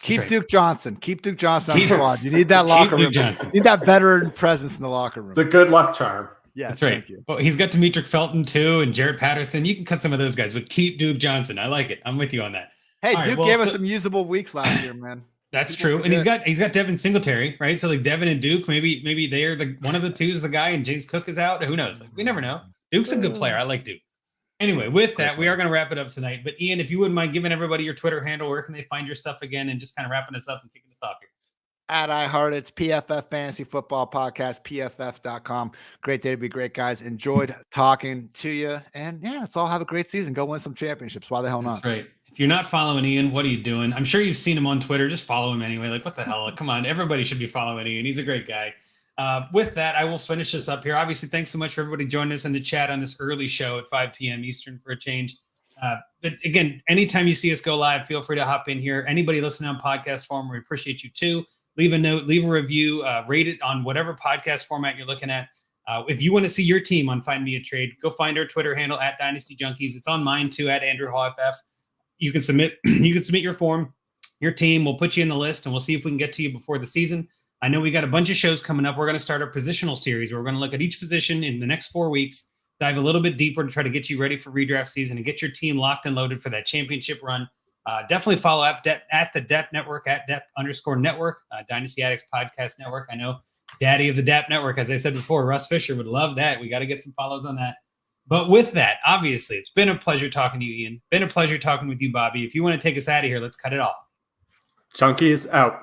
Keep right. Duke Johnson. Keep Duke Johnson on the squad. You need that locker room. You need that veteran presence in the locker room. The good luck charm. Yeah, that's right. Thank you. Well, he's got Demetric Felton too, and Jarrett Patterson. You can cut some of those guys, but keep Duke Johnson. I like it. I'm with you on that. Hey, All Duke gave us some usable weeks last year, man. That's true, and he's got Devin Singletary, right? So like Devin and Duke, maybe they're one of the two is the guy, and James Cook is out. Who knows? Like, we never know. Duke's a good player. I like Duke. Anyway, with that, we are going to wrap it up tonight. But Ian, if you wouldn't mind giving everybody your Twitter handle, where can they find your stuff again, and just kind of wrapping us up and kicking us off here. At Hartitz, PFF Fantasy Football Podcast, PFF.com. Great day to be great, guys. Enjoyed talking to you. And yeah, let's all have a great season. Go win some championships. Why the hell not? That's right. If you're not following Ian, what are you doing? I'm sure you've seen him on Twitter. Just follow him anyway. Like, what the hell? Come on. Everybody should be following Ian. He's a great guy. With that, I will finish this up here. Obviously, thanks so much for everybody joining us in the chat on this early show at 5 p.m. Eastern for a change. But again, anytime you see us go live, feel free to hop in here. Anybody listening on podcast form, we appreciate you too. Leave a note, leave a review, rate it on whatever podcast format you're looking at. If you want to see your team on Find Me a Trade, go find our Twitter handle at Dynasty Junkies. It's on mine too, at Andrew Hall FF. You can submit your form, your team. We'll put you in the list, and we'll see if we can get to you before the season. I know we got a bunch of shows coming up. We're going to start a positional series where we're going to look at each position in the next 4 weeks, dive a little bit deeper to try to get you ready for redraft season and get your team locked and loaded for that championship run. Definitely follow up at the DAP Network, at DAP_network, Dynasty Addicts Podcast Network. I know Daddy of the DAP Network, as I said before, Russ Fisher would love that. We got to get some follows on that. But with that, obviously, it's been a pleasure talking to you, Ian. Been a pleasure talking with you, Bobby. If you want to take us out of here, let's cut it off. Junkies out.